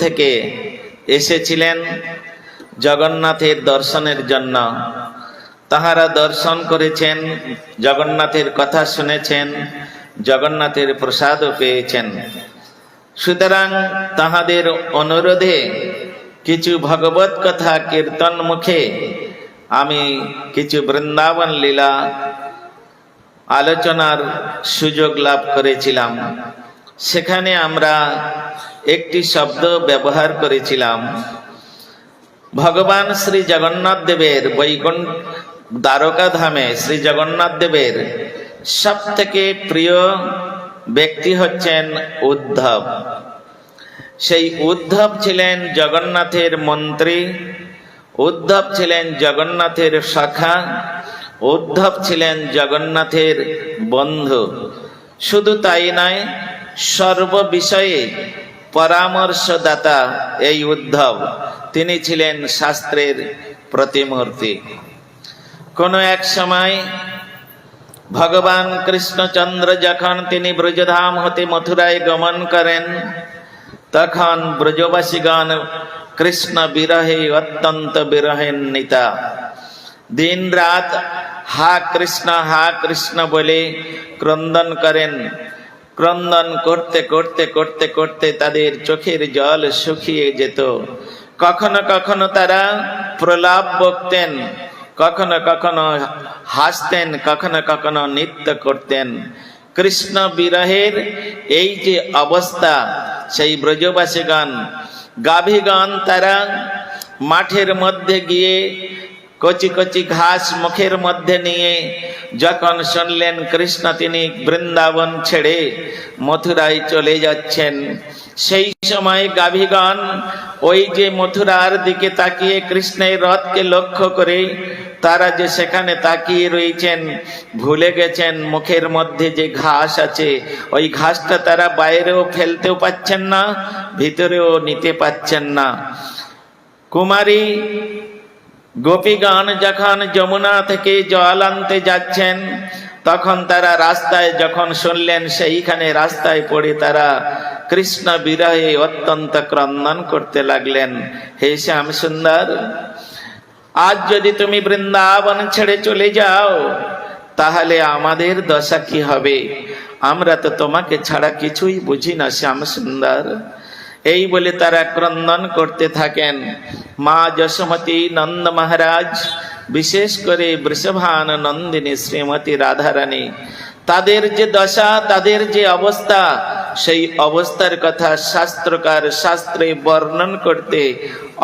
থেকে এসেছিলেন জগন্নাথের দর্শনের জন্য। তাহারা দর্শন করেছেন, জগন্নাথের কথা শুনেছেন, জগন্নাথের প্রসাদও পেয়েছেন। সুতরাং তাহাদের অনুরোধে কিছু ভগবত কথা কীর্তন মুখে আমি কিছু বৃন্দাবন লীলা আলোচনার সুযোগ লাভ করেছিলাম। সেখানে আমরা একটি শব্দ ব্যবহার করেছিলাম। ভগবান শ্রী জগন্নাথ দেবের বৈকুণ্ঠ দ্বারকা ধামে শ্রী জগন্নাথ দেবের সব থেকে প্রিয় ব্যক্তি হচ্ছেন উদ্ধব। সেই উদ্ধব ছিলেন জগন্নাথের মন্ত্রী, উদ্ধব ছিলেন জগন্নাথের সখা, উদ্ধব ছিলেন জগন্নাথের বন্ধু। শুধু তাই নয়, সর্ব বিষয়ে পরামর্শদাতা এই উদ্ধব। তিনি ছিলেন শাস্ত্রের প্রতিমূর্তি। কোন এক সময় ভগবান কৃষ্ণচন্দ্র যখন তিনি ব্রজধাম হতে মথুরায় গমন করেন, তখন ব্রজবাসীগণ কৃষ্ণ বিরহে অত্যন্ত বিরহান্বিতা। দিন রাত হা কৃষ্ণ বলে ক্রন্দন করেন। ক্রন্দন করতে করতে করতে করতে তাদের চোখের জল শুকিয়ে যেত। কখনো কখনো তারা প্রলাপ বকতেন, কখনো কখনো হাসতেন, কখনো কখনো নৃত্য করতেন। কৃষ্ণ বিরহের এই যে অবস্থা, সেই ব্রজবাসীগণ গাভীগণ তারা মাঠের মধ্যে গিয়ে কচি কচি ঘাস মুখের মধ্যে নিয়ে যখন শুনলেন কৃষ্ণ তিনি বৃন্দাবন ছেড়ে মথুরায় চলে যাচ্ছেন, সেই সময় গাভীগণ ওই যে মথুরার দিকে তাকিয়ে কৃষ্ণের রথকে লক্ষ্য করে তারা যে সেখানে তাকিয়ে রয়েছেন, ভুলে গেছেন মুখের মধ্যে যে ঘাস আছে, ওই ঘাসটা তারা বাইরেও ফেলতেও পাচ্ছেন না, ভিতরেও নিতে পাচ্ছেন না। কুমারী গোপীগণ যখন যমুনা থেকে জল আনতে যাচ্ছেন, তখন তারা রাস্তায় যখন শুনলেন, সেইখানে রাস্তায় পড়ে তারা কৃষ্ণ বিরহে অত্যন্ত ক্রন্দন করতে লাগলেন। হে শ্যাম সুন্দর, আজ যদি তুমি বৃন্দাবন ছেড়ে চলে যাও, তাহলে আমাদের দশা কি হবে? আমরা তো তোমাকে ছাড়া কিছুই বুঝি না শ্যাম সুন্দর। এই বলে তারা ক্রন্দন করতে থাকেন। মা যশোমতী নন্দ মহারাজ, বিশেষ করে বৃষভান নন্দিনী শ্রীমতী রাধারানী, তাদের যে দশা, তাদের যে অবস্থা, সেই অবস্থার কথা শাস্ত্রকার শাস্ত্রে বর্ণন করতে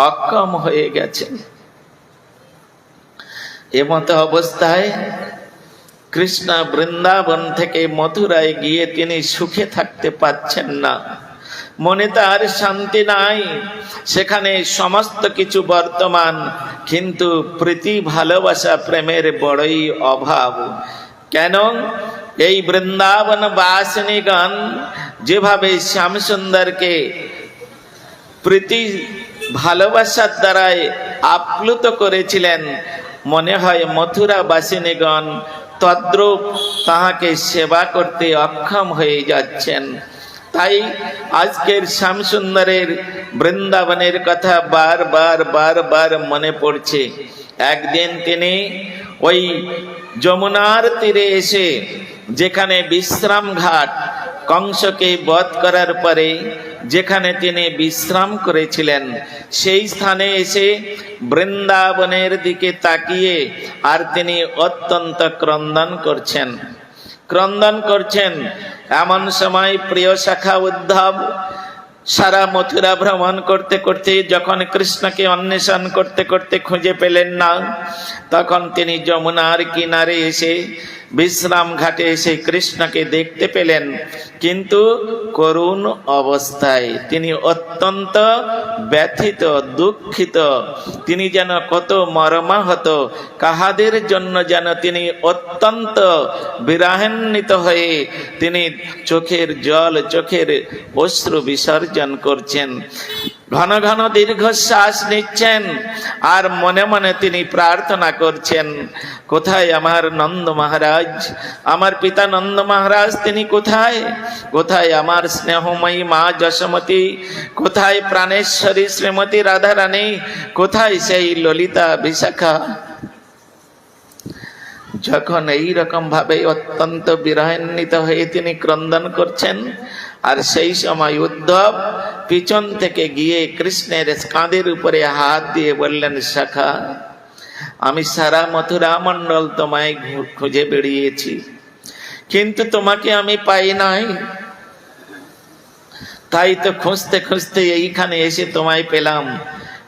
অক্ষম হয়ে গেছেন। এমত অবস্থায় কৃষ্ণ বৃন্দাবন থেকে মথুরায় গিয়ে তিনি সুখে থাকতে পাচ্ছেন না। মনে তার শান্তি নাই। সেখানে সমস্ত কিছু বর্তমান, কিন্তু প্রীতি ভালোবাসা প্রেমের বড়ই অভাব। কেন? এই বৃন্দাবন বাসিনীগণ যেভাবে শ্যামসুন্দরকে প্রীতি ভালোবাসার দ্বারাই আপ্লুত করেছিলেন, মনে হয় মথুরা বাসিনীগণ তদ্রূপ তাহাকে সেবা করতে অক্ষম হয়ে যাচ্ছেন। তাই আজকের শ্যামসুন্দরের বৃন্দাবনের কথা বার মনে পড়ছে। একদিন তিনি ওই যমুনার তীরে এসে, যেখানে বিশ্রাম ঘাট, কংসকে বধ করার পরে যেখানে তিনি বিশ্রাম করেছিলেন, সেই স্থানে এসে বৃন্দাবনের দিকে তাকিয়ে আর তিনি অত্যন্ত ক্রন্দন করছেন। এমন সময় প্রিয় শাখা উদ্ধব সারা মথুরা ভ্রমণ করতে করতে যখন কৃষ্ণকে অন্বেষণ করতে করতে খুঁজে পেলেন না, তখন তিনি যমুনার কিনারে এসে বিশ্রাম ঘাটে এসে কৃষ্ণকে দেখতে পেলেন, কিন্তু করুণ অবস্থায়। তিনি অত্যন্ত ব্যথিত, দুঃখিত। তিনি যেন কত মর্মাহত, কাহাদের জন্য যেন তিনি অত্যন্ত বিরহান্বিত হয়ে তিনি চোখের জল, চোখের অশ্রু বিসর্জন করছেন। ঘন ঘন দীর্ঘশ্বাস নিচ্ছেন আর মনে মনে তিনি প্রার্থনা করছেন, কোথায় আমার নন্দ মহারাজ, আমার পিতা নন্দ মহারাজ তিনি কোথায়? কোথায় আমার স্নেহময়ী মা যশোমতী? কোথায় প্রাণেশ্বরী শ্রীমতী রাধারানী? কোথায় সেই ললিতা বিশাখা? যখন এই রকম ভাবে অত্যন্ত বিরহান্বিত হয়ে তিনি ক্রন্দন করছেন, আর সেই সময় উদ্ধব পিছন থেকে গিয়ে কৃষ্ণের কাঁধের উপরে হাত দিয়ে বললেন, সখা, আমি সারা মথুরা মণ্ডল তোমায় খুঁজে বেরিয়েছি, কিন্তু তোমাকে আমি পাই নাই। তাই তো খুঁজতে খুঁজতে এইখানে এসে তোমায় পেলাম।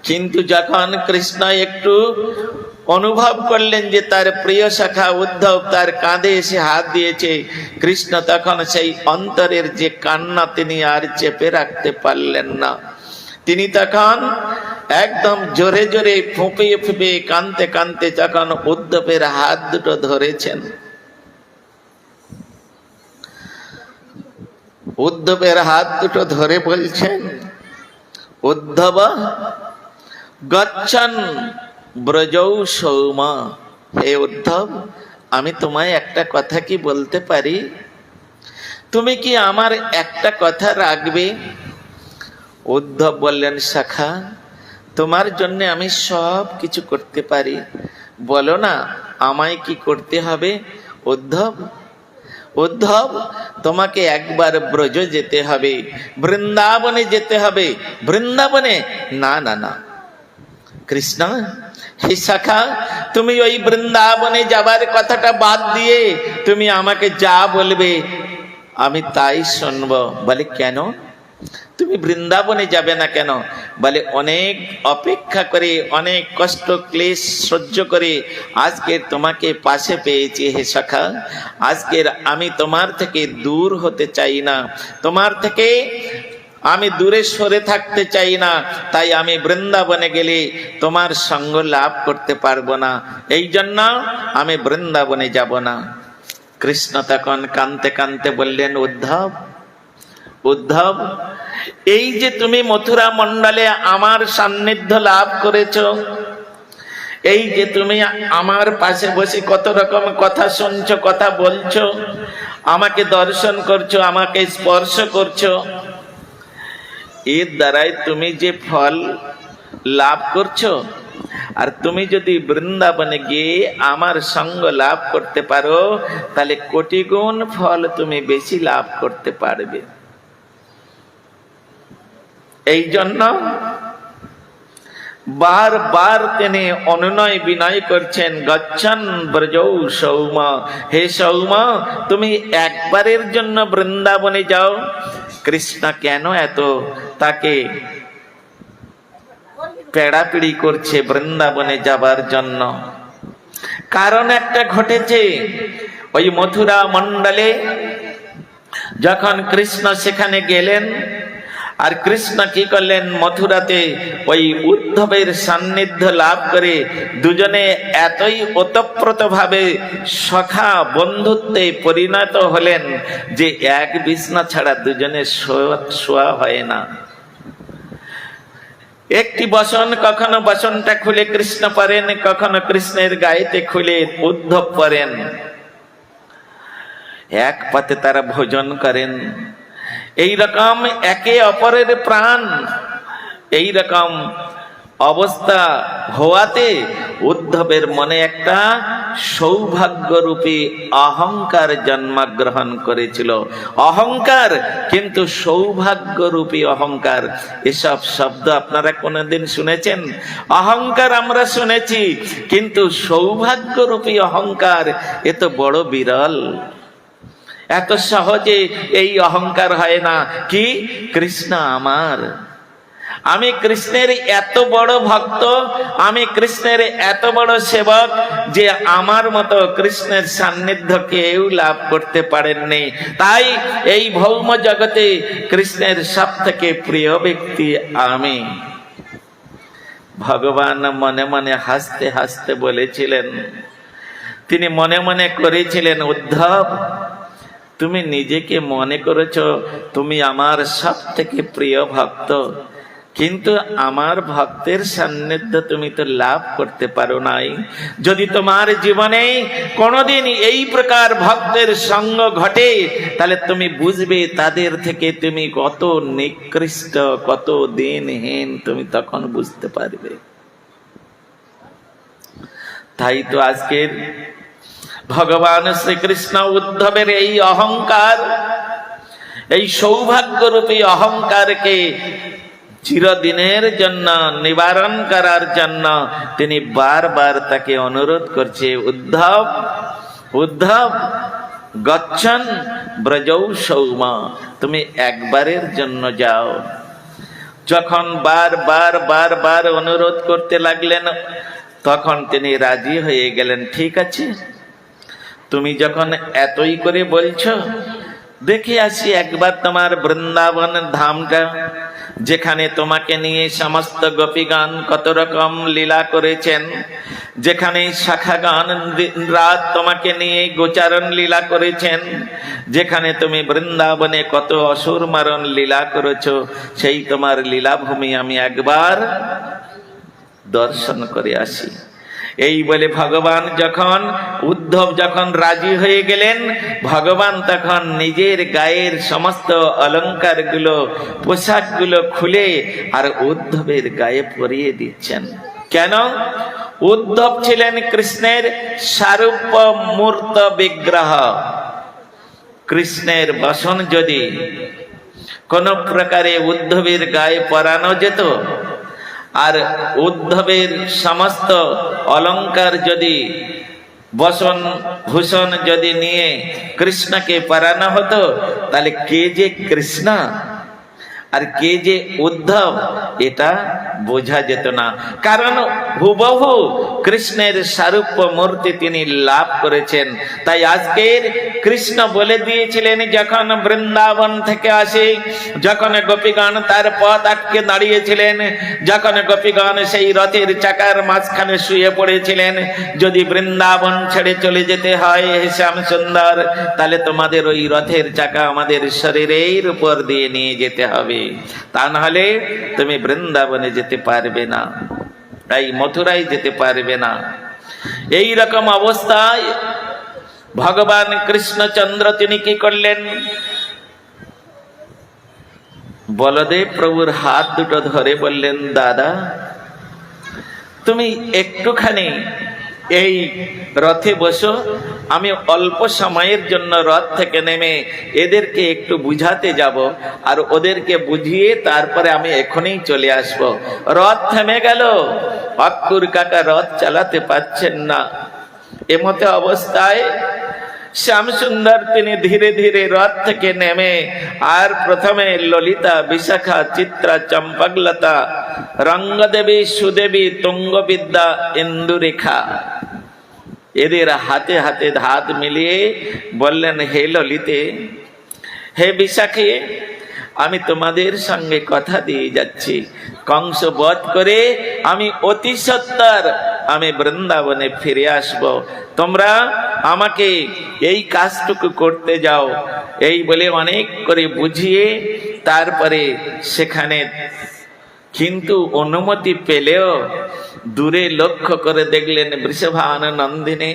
কিন্তু যখন কৃষ্ণ একটু অনুভব করলেন যে তার প্রিয় সখা উদ্ধব তার কাঁধে এসে হাত দিয়েছে, কৃষ্ণ তখন সেই অন্তরের যে কান্না তিনি আর চেপে রাখতে পারলেন না। তিনি তখন একদম জোরে জোরে ফুঁপিয়ে ফুঁপিয়ে কাঁদতে কাঁদতে তখন উদ্ধবের হাত দুটো ধরেছেন। উদ্ধবের হাত দুটো ধরে বলছেন, উদ্ধব গচ্ছন ব্রজৌ সৌম, হে উদ্ধব, আমি তোমায় একটা কথা কি বলতে পারি? তুমি কি আমার একটা কথা রাখবে? উদ্ধব বললেন, সখা, তোমার জন্য আমি সব কিছু করতে পারি, বলো না আমায় কি করতে হবে? উদ্ধব, উদ্ধব, তোমাকে একবার ব্রজ যেতে হবে, বৃন্দাবনে যেতে হবে। বৃন্দাবনে? না না না কৃষ্ণ, হে সখা, তুমি ওই বৃন্দাবনে যাবার কথাটা বাদ দিয়ে তুমি আমাকে যা বলবে আমি তাই শুনবো। বলে, কেন তুমি বৃন্দাবনে যাবে না কেন? বলে, অনেক অপেক্ষা করে, অনেক কষ্ট ক্লেশ সহ্য করে আজকের তোমাকে পাশে পেয়েছি হে সখা। আজকের আমি তোমার থেকে দূর হতে চাই না, তোমার থেকে আমি দূরে সরে থাকতে চাই না। তাই আমি বৃন্দাবনে গেলে তোমার সঙ্গ লাভ করতে পারবো না, এই জন্য আমি বৃন্দাবনে যাব না। কৃষ্ণ তখন কাঁদতে কাঁদতে বললেন, উদ্ধব, উদ্ধব, এই যে তুমি মথুরা মণ্ডলে আমার সান্নিধ্য লাভ করেছো, এই যে তুমি আমার পাশে বসে কত রকম কথা শুনছো, কথা বলছো, আমাকে দর্শন করছো, আমাকে স্পর্শ করছো, এর দ্বারাই তুমি যে ফল লাভ করছো, আর তুমি যদি বৃন্দাবনে গিয়ে আমার সঙ্গ লাভ করতে পারো তাহলে কোটি গুণ ফল তুমি বেশি লাভ করতে পারবে। এই জন্য বারবার তিনি অনুনয় বিনয় করছেন, গচ্ছন ব্রজৌ সৌম, হে সৌম, তুমি একবারের জন্য বৃন্দাবনে যাও। কৃষ্ণ কেন এত তাকে পেড়াপিড়ি করছে বৃন্দাবনে যাবার জন্য? কারণ একটা ঘটেছে। ওই মথুরা মণ্ডলে যখন কৃষ্ণ সেখানে গেলেন, আর কৃষ্ণ কি করলেন, মথুরাতে ওই উদ্ধবের সান্নিধ্য লাভ করে দুজনে এতই ওতপ্রোত ভাবে সখা বন্ধুত্বে পরিণত হলেন যে এক বিছনা ছাড়া দুজনে শোয়া হয় না। একটি বসন, কখনো বসনটা খুলে কৃষ্ণ পরেন, কখনো কৃষ্ণের গায়েতে খুলে উদ্ধব পরেন। এক পাতে তারা ভোজন করেন। এই রকম একে অপরের প্রাণ, এই রকম অবস্থা হওয়াতে উদ্ধবের মনে একটা সৌভাগ্যরূপী অহংকার জন্মগ্রহণ করেছিল। অহংকার, কিন্তু সৌভাগ্যরূপী অহংকার। এসব শব্দ আপনারা কোনোদিন শুনেছেন? অহংকার আমরা শুনেছি, কিন্তু সৌভাগ্যরূপী অহংকার এ তো বড় বিরল। এত সহজে এই অহংকার হয় না। কি? কৃষ্ণ আমার, আমি কৃষ্ণের এত বড় ভক্ত, আমি কৃষ্ণের এত বড় সেবক যে আমার মতো কৃষ্ণের সান্নিধ্য কেউ লাভ করতে পারেননি। তাই এই ভৌম জগতে কৃষ্ণের সব থেকে প্রিয় ব্যক্তি আমি। ভগবান মনে মনে হাসতে হাসতে বলেছিলেন, তিনি মনে মনে করেছিলেন, উদ্ধব, তুমি নিজেকে মনে করেছো তুমি আমার সব থেকে প্রিয় ভক্ত, কিন্তু আমার ভক্তের সান্নিধ্য তুমি তো লাভ করতে পারো নাই। যদি তোমার জীবনে কোনোদিন এই প্রকার ভক্তের সঙ্গ ঘটে, তাহলে তুমি বুঝবে তাদের থেকে তুমি কত নিকৃষ্ট, কত দিনহীন, তুমি তখন বুঝতে পারবে। তাই তো আজকের ভগবান শ্রীকৃষ্ণ উদ্ধবের এই অহংকার, এই সৌভাগ্যরূপী অহংকারকে চিরদিনের জন্য নিবারণ করার জন্য তিনি বারবার তাকে অনুরোধ করছে, উদ্ধব উদ্ধব গচ্ছন ব্রজৌ সৌমা, তুমি একবারের জন্য যাও। যখন বারবার অনুরোধ করতে লাগলেন, তখন তিনি রাজি হয়ে গেলেন। ঠিক আছে, তুমি যখন এতই করে বলছো, দেখে আসি একবার তোমার বৃন্দাবন ধামটা, যেখানে তোমাকে নিয়ে সমস্ত গোপীগণ কত রকম লীলা করেছেন, যেখানে শাখাগণ রাত তোমাকে নিয়ে গোচারণ লীলা করেছেন, যেখানে তুমি বৃন্দাবনে কত অসুর মারণ লীলা করেছো, সেই তোমার লীলাভূমি আমি একবার দর্শন করে আসি। এই বলে ভগবান যখন, উদ্ধব যখন রাজি হয়ে গেলেন, ভগবান তখন নিজের গায়ের সমস্ত অলংকার গুলো, পোশাক গুলো খুলে আর উদ্ধবের গায়ে পরিয়ে দিচ্ছেন। কেন? উদ্ধব ছিলেন কৃষ্ণের স্বরূপ মূর্ত বিগ্রহ। কৃষ্ণের বসন যদি কোন প্রকারে উদ্ধবের গায়ে পরানো যেত, আর উদ্ধবের সমস্ত অলংকার যদি, বসন ভূষণ যদি নিয়ে কৃষ্ণকে পরানো হতো, তাহলে কে যে কৃষ্ণ আর কে যে উদ্ধব এটা বোঝা যেত না। কারণ হুবহু কৃষ্ণের স্বরূপ মূর্তি তিনি লাভ করেছেন। তাই আজকের কৃষ্ণ বলে দিয়েছিলেন, যখন বৃন্দাবন থেকে আসে, যখন গোপীগণ তার পথ আটকে দাঁড়িয়েছিলেন, যখন গোপীগণ সেই রথের চাকার মাঝখানে শুয়ে পড়েছিলেন, যদি বৃন্দাবন ছেড়ে চলে যেতে হয় হে শ্যাম সুন্দর, তাহলে তোমাদের ওই রথের চাকা আমাদের শরীরের উপর দিয়ে নিয়ে যেতে হবে, তা নাহলে তুমি বৃন্দাবনে যেতে পারবে না, তাই মথুরায় যেতে পারবে না। এই রকম অবস্থায় ভগবান কৃষ্ণচন্দ্র তিনি কি করলেন? বলদেব প্রভুর হাত দুটো ধরে বললেন, দাদা তুমি একটুখানি এই রথে বসো, আমি অল্প সময়ের জন্য রথ থেকে নেমে এদেরকে একটু বুঝাতে যাব, আর ওদেরকে বুঝিয়ে তারপরে আমি এখনই চলে আসব। রথ থেমে গেল, অক্কুর কাকা রথ চালাতে পারছেন না। এমতে অবস্থায় শ্যামসুন্দর তিনি ধীরে ধীরে রথ থেকে নেমে, আর প্রথমে ললিতা, বিশাখা, চিত্রা, চম্পকলতা, রঙ্গদেবী, সুদেবী, তুঙ্গবিদ্যা, ইন্দুরেখা, এদের হাতে হাতে হাত মিলিয়ে বললেন, হে ললিতে, হে বিশাখে, আমি তোমাদের সঙ্গে কথা দিয়ে যাচ্ছি, কংস বধ করে আমি অতি সত্বর আমি বৃন্দাবনে ফিরে আসব, তোমরা আমাকে এই কাজটুকু করতে যাও। এই বলে অনেক করে বুঝিয়ে তারপরে সেখানে, কিন্তু অনুমতি পেলেও দূরে লক্ষ্য করে দেখলেন বৃষভান নন্দিনী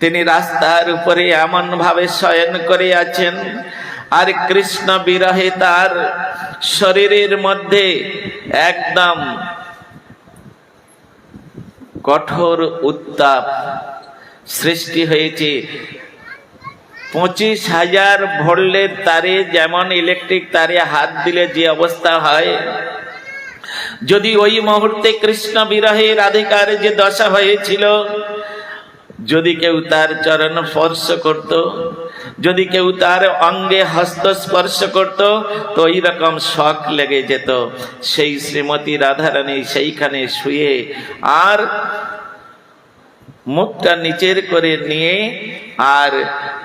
তিনি রাস্তার উপরে এমন ভাবে শয়ন করে আছেন, আর কৃষ্ণ বিরহে তার শরীরের মধ্যে একদম কঠোর উত্তাপ সৃষ্টি হয়েছে। 25,000 ভোল্টের তারে যেমন ইলেকট্রিক তারে হাত দিলে যে অবস্থা হয়, যদি ওই মুহূর্তে কৃষ্ণ বিরহে রাধিকার যে দশা হয়েছিল, যদি কেউ তার চরণ স্পর্শ করত, যদি কেউ তার অঙ্গে হস্ত স্পর্শ করত, তো ওই রকম শক লেগে যেত। সেই শ্রীমতী রাধারানী সেইখানে শুয়ে আর মুখটা নিচের করে নিয়ে আর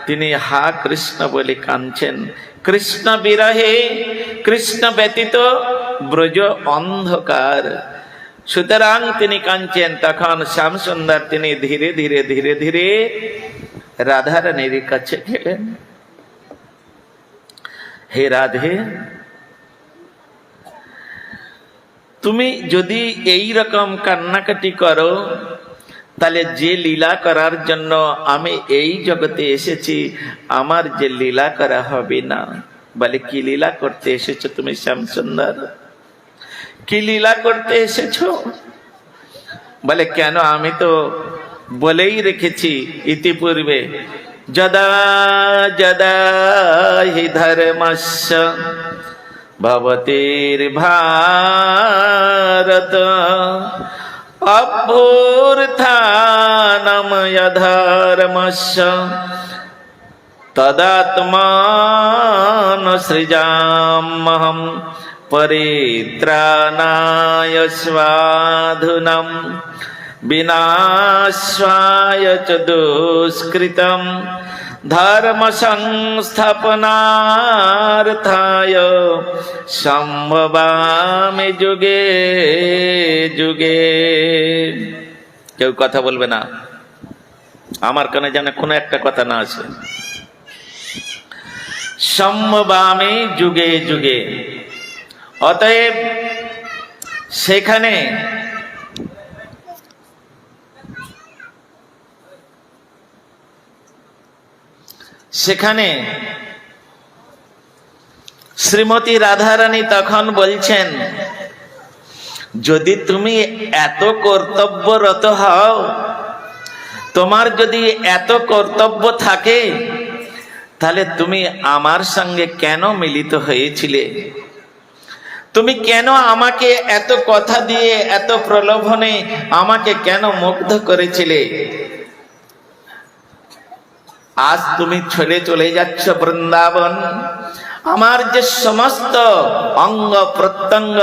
তিনি হা কৃষ্ণ বলে কাঁদছেন। কৃষ্ণ বিরহে, কৃষ্ণ ব্যতীত ব্রজ অন্ধকার, সুতরাং তিনি কাঁদছেন। তখন শ্যামসুন্দর তিনি ধীরে ধীরে ধীরে ধীরে রাধারানীর কাছে গেলেন। হে রাধে, তুমি যদি এই রকম কান্নাকাটি করো, তাহলে যে লীলা করার জন্য আমি এই জগতে এসেছি, আমার যে লীলা করা হবে না। বলে, কি লীলা করতে এসেছো তুমি শ্যামসুন্দর? কি লীলা করতে এসেছো? বলে, কেন, আমি তো বলেই রেখেছি ইতিপূর্বে, যদা যদা হি ধর্মস্য ভবতির্ভারত অভ্যুত্থানম অধর্মস্য তদাত্মান সৃজাম্যহম পরিত্রাণায় সাধুনাম বিনাশায় চ দুষ্কৃতম ধর্ম সংস্থাপনার্থায় সম্ভবামি যুগে যুগে। কেউ কথা বলবে না, আমার কানে যেন কোনো একটা কথা না আসে। সম্ভবামি যুগে যুগে। অতএব সেখানে শ্রীমতী রাধারানী তখন বলছেন, যদি তুমি এত কর্তব্যরত হও, তোমার যদি এত কর্তব্য থাকে, তাহলে তুমি আমার সঙ্গে কেন মিলিত হয়েছিলে? তুমি কেন আমাকে এত কথা দিয়ে, এত প্রলোভনে আমাকে কেন মুগ্ধ করেছিলে? আজ তুমি ছেড়ে চলে যাচ্ছ বৃন্দাবন। আমার যে সমস্ত অঙ্গ প্রত্যঙ্গ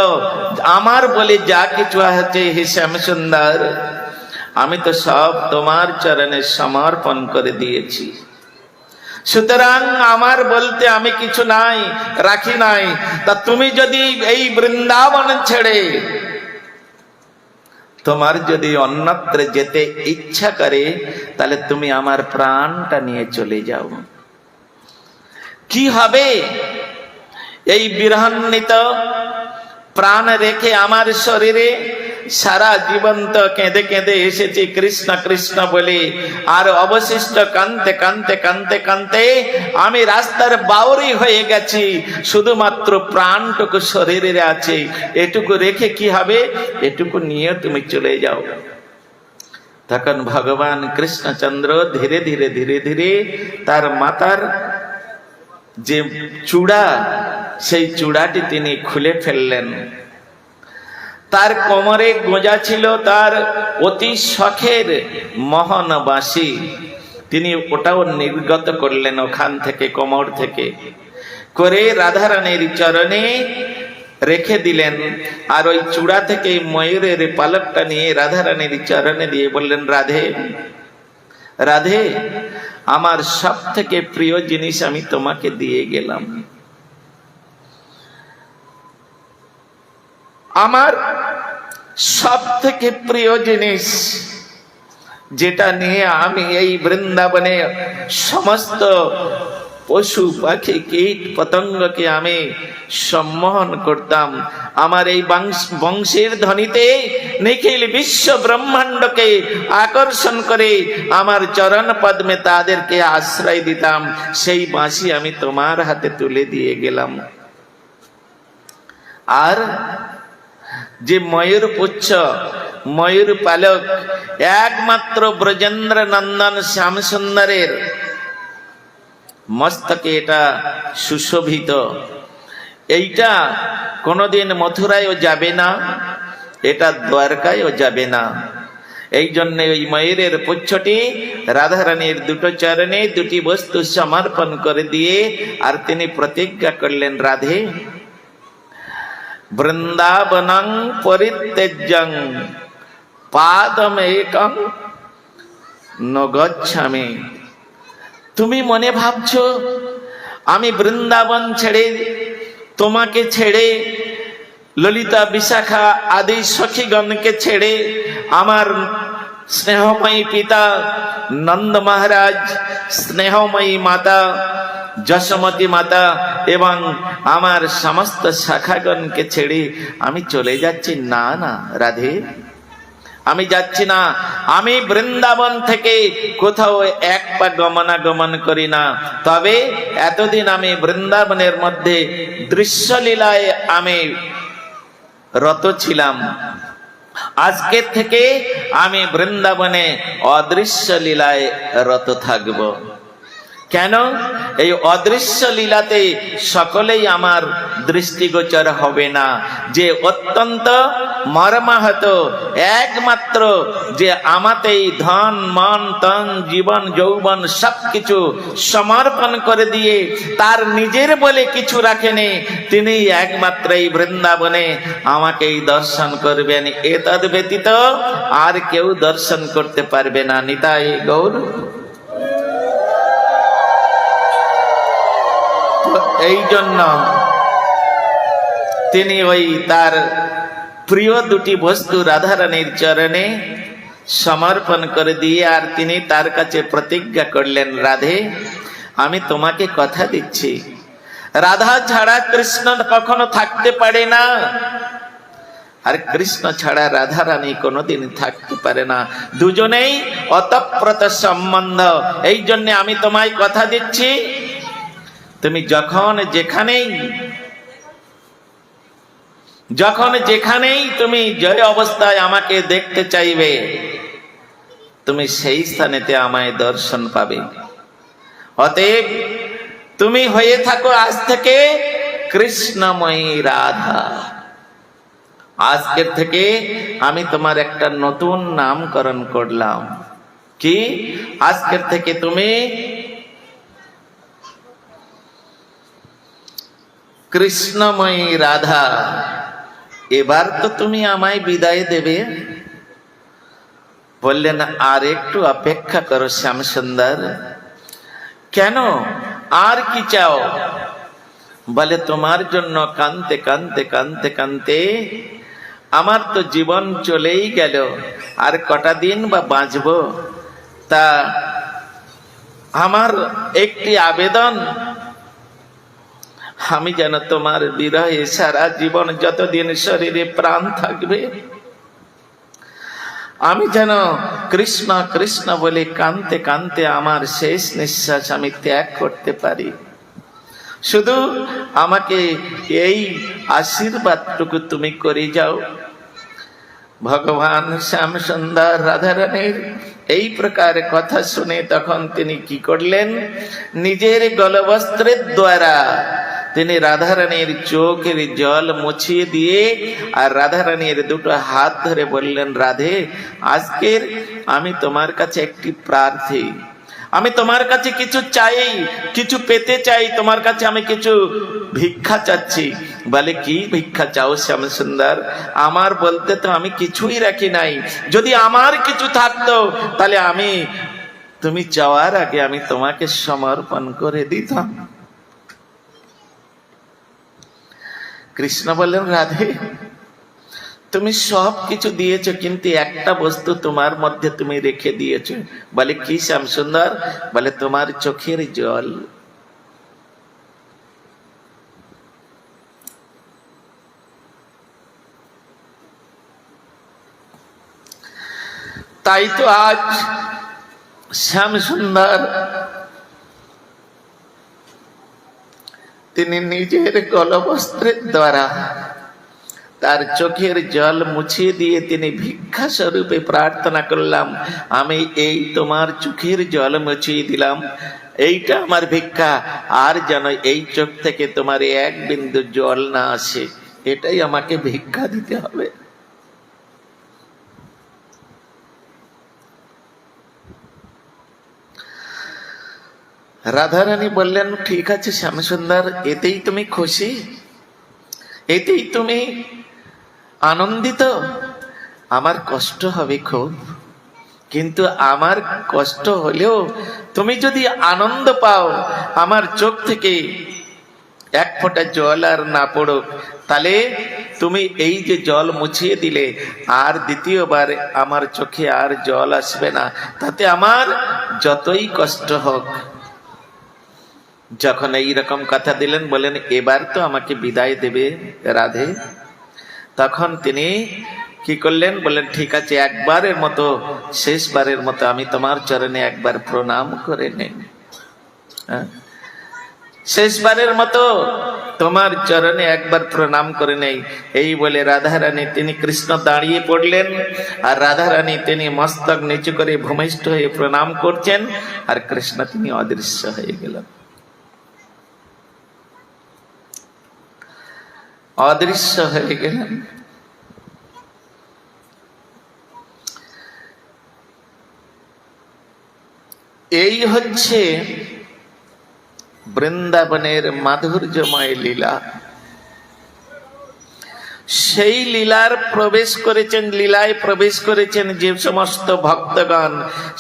আমার বলে যা কিছু আছে, হে শ্যামসুন্দর, আমি তো সব তোমার চরণে সমর্পণ করে দিয়েছি। সুতরাং আমার বলতে আমি কিছু নাই, রাখি নাই। তা তুমি যদি এই বৃন্দাবন ছেড়ে তোমার যদি অন্যত্র যেতে ইচ্ছা করে, তাহলে তুমি আমার প্রাণটা নিয়ে চলে যাও। কি হবে? এই বিরহান্বিত প্রাণ রেখে আমার শরীরে সারা জীবন তো কেঁদে কেঁদে এসেছি কৃষ্ণ কৃষ্ণ বলে, আর অবশিষ্ট কাঁদতে কাঁদতে কাঁদতে কাঁদতে আমি রাস্তার বাউরি হয়ে গেছি। শুধুমাত্র প্রাণটুকু শরীরে আছে, এটুকু রেখে কি হবে? এটুকু নিয়ে তুমি চলে যাও। তখন ভগবান কৃষ্ণচন্দ্র ধীরে ধীরে ধীরে ধীরে তার মাতার যে চূড়া, সেই চূড়াটি তিনি খুলে ফেললেন। তার কোমরে গোঁজা ছিল তার অতি শখের মোহন বাঁশি, তিনি ওটাও নির্গত করলেন ওখান থেকে, কোমর থেকে করে রাধারানীর চরণে রেখে দিলেন। আর ওই চূড়া থেকে ময়ূরের পালকটা নিয়ে রাধারানীর চরণে দিয়ে বললেন, রাধে রাধে, আমার সব থেকে প্রিয় জিনিস আমি তোমাকে দিয়ে গেলাম। আমার সব থেকে প্রিয় জিনিস, যেটা নিয়ে আমি এই বৃন্দাবনে সমস্ত পশু পাখি কীট পতঙ্গকে আমি সম্মোহন করতাম, আমার এই বংশের ধ্বনিতে নিখিল বিশ্ব ব্রহ্মাণ্ডকে আকর্ষণ করে আমার চরণ পদ্মে তাদেরকে আশ্রয় দিতাম, সেই বাঁশি আমি তোমার হাতে তুলে দিয়ে গেলাম। আর যে ময়ূর পুচ্ছ, ময়ূর পালক, একমাত্র ব্রজেন্দ্র নন্দন শ্যামসুন্দরের মস্তকে এটা সুশোভিত, এইটা কোনোদিন মথুরায়ও যাবে না, এটা দ্বারকায়ও যাবে না। এই জন্য ওই ময়ূরের পুচ্ছটি রাধারানীর দুটো চরণে দুটি বস্তু সমর্পণ করে দিয়ে আর তিনি প্রতিজ্ঞা করলেন, রাধে বৃন্দাবনং পরিত্যজ্যং পাদমেকং ন গচ্ছামি। তুমি মনে ভাবছো আমি বৃন্দাবন ছেড়ে, তোমাকে ছেড়ে, ললিতা বিশাখা আদি সখীগণকে ছেড়ে, আমার স্নেহময়ী পিতা নন্দ মহারাজ, স্নেহময়ী মাতা যশোমতী মাতা এবং আমার সমস্ত শাখাগণকে ছেড়ে আমি চলে যাচ্ছি? না না রাধে, আমি যাচ্ছি না। আমি বৃন্দাবন থেকে কোথাও এক পা গমনাগমন করি না। তবে এতদিন আমি বৃন্দাবনের মধ্যে দৃশ্যলীলায় আমি রত ছিলাম। আজকের থেকে আমি বৃন্দাবনে অদৃশ্য লীলায় রত থাকব। কেন? এই অদৃশ্য লীলাতে সকলেই আমার দৃষ্টিগোচর হবে না। যে অত্যন্ত মর্মাহত, একমাত্র যে আমাতেই ধন মন তন জীবন যৌবন সবকিছু সমর্পণ করে দিয়ে তার নিজের বলে কিছু রাখেনি, তিনি একমাত্র এই বৃন্দাবনে আমাকেই দর্শন করবেন। এতদ ব্যতীত আর কেউ দর্শন করতে পারবে না। নিতাই গৌর। এই জন্য তিনি ওই তার প্রিয় দুটি বস্তু রাধারানীর চরণে সমর্পণ করে দিয়ে আর তিনি তার কাছে প্রতিজ্ঞা করলেন, রাধে আমি তোমাকে কথা দিচ্ছি, রাধা ছাড়া কৃষ্ণ কখনো থাকতে পারে না, আর কৃষ্ণ ছাড়া রাধারানী কোনোদিন থাকতে পারে না। দুজনেই অতঃপ্রত সম্বন্ধ। এই জন্য আমি তোমায় কথা দিচ্ছি, তুমি যখন যেখানেই তুমি যে অবস্থায় আমাকে দেখতে চাইবে, তুমি সেই স্থানেতে আমায় দর্শন পাবে। অতএব তুমি হয়ে থাকো আজ থেকে কৃষ্ণময়ী রাধা। আজকের থেকে আমি তোমার একটা নতুন নামকরণ করলাম। কি? আজকের থেকে তুমি কৃষ্ণময়ী রাধা। এবার তো তুমি আমায় বিদায় দেবে। বললেন, আর একটু অপেক্ষা করো শ্যামসুন্দর। কেন? আর কি চাও? বলে, তোমার জন্য কাঁদতে কাঁদতে কাঁদতে কাঁদতে আমার তো জীবন চলেই গেল, আর কটা দিন বা বাঁচবো। তা আমার একটি আবেদন, আমি যেন তোমার বিরহে সারা জীবন যতদিন শরীরে প্রাণ থাকবে আমি যেন কৃষ্ণ কৃষ্ণ বলে কাঁদতে কাঁদতে আমার শেষ নিঃশ্বাস আমি ত্যাগ করতে পারি। শুধু আমাকে এই আশীর্বাদটুকু তুমি করে যাও। ভগবান শ্যামসুন্দর রাধারানীর এই প্রকার কথা শুনে তখন তিনি কি করলেন? নিজের গলবস্ত্রের দ্বারা তিনি রাধারানীর চোখের জল মুছিয়ে দিয়ে আর রাধারানীর দুটো হাত ধরে বললেন, রাধে আজকের আমি তোমার কাছে একটি প্রার্থী, আমি তোমার কাছে কিছু চাই, কিছু পেতে চাই, তোমার কাছে আমি কিছু ভিক্ষা চাচ্ছি। বলে, কি ভিক্ষা চাও শ্যামসুন্দর? আমার বলতে তো আমি কিছুই রাখি নাই। যদি আমার কিছু থাকতো তাহলে আমি তুমি চাওয়ার আগে আমি তোমাকে সমর্পণ করে দিতাম। কৃষ্ণ বললেন, রাধে তুমি সব কিছু দিয়েছো, কিন্তু একটা বস্তু তোমার মধ্যে তুমি রেখে দিয়েছো। বলে, কি শ্যামসুন্দর? বলে, তোমার চোখের জল। তাই তো আজ শ্যামসুন্দর তিনি নিজের গলবস্ত্রের দ্বারা তার চোখের জল মুছিয়ে দিয়ে তিনি ভিক্ষা স্বরূপে প্রার্থনা করলাম, আমি এই তোমার চোখের জল মুছিয়ে দিলাম, এইটা আমার ভিক্ষা। আর যেন এই চোখ থেকে তোমার এক বিন্দু জল না আসে, এটাই আমাকে ভিক্ষা দিতে হবে। রাধারানী বললেন, ঠিক আছে শ্যামসুন্দর, এতেই তুমি খুশি, এতেই তুমি আনন্দিত? আমার কষ্ট হবে খুব, কিন্তু আমার কষ্ট হলেও তুমি যদি আনন্দ পাও, আমার চোখ থেকে এক ফোঁটা জল আর না পড়ুক, তাহলে তুমি এই যে জল মুছিয়ে দিলে আর দ্বিতীয়বার আমার চোখে আর জল আসবে না, তাতে আমার যতই কষ্ট হোক। যখন এই রকম কথা দিলেন, বলেন এবার তো আমাকে বিদায় দেবে রাধে, তখন তিনি কি করলেন, বলেন ঠিক আছে, একবারের মতো, শেষবারের মতো আমি তোমার চরণে একবার প্রণাম করে নেই, শেষবারের মতো তোমার চরণে একবার প্রণাম করে নেই। এই বলে রাধারানী, তিনি কৃষ্ণ দাঁড়িয়ে পড়লেন, আর রাধারানী তিনি মস্তক নিচু করে ভূমিষ্ঠ হয়ে প্রণাম করছেন, আর কৃষ্ণ তিনি অদৃশ্য হয়ে গেলেন, অদৃশ্য হয়ে গেলেন। এই হচ্ছে বৃন্দাবনের মাধুর্যময় লীলা। সেই লীলার প্রবেশ করেছেন, লীলায় প্রবেশ করেছেন যে সমস্ত ভক্তগণ,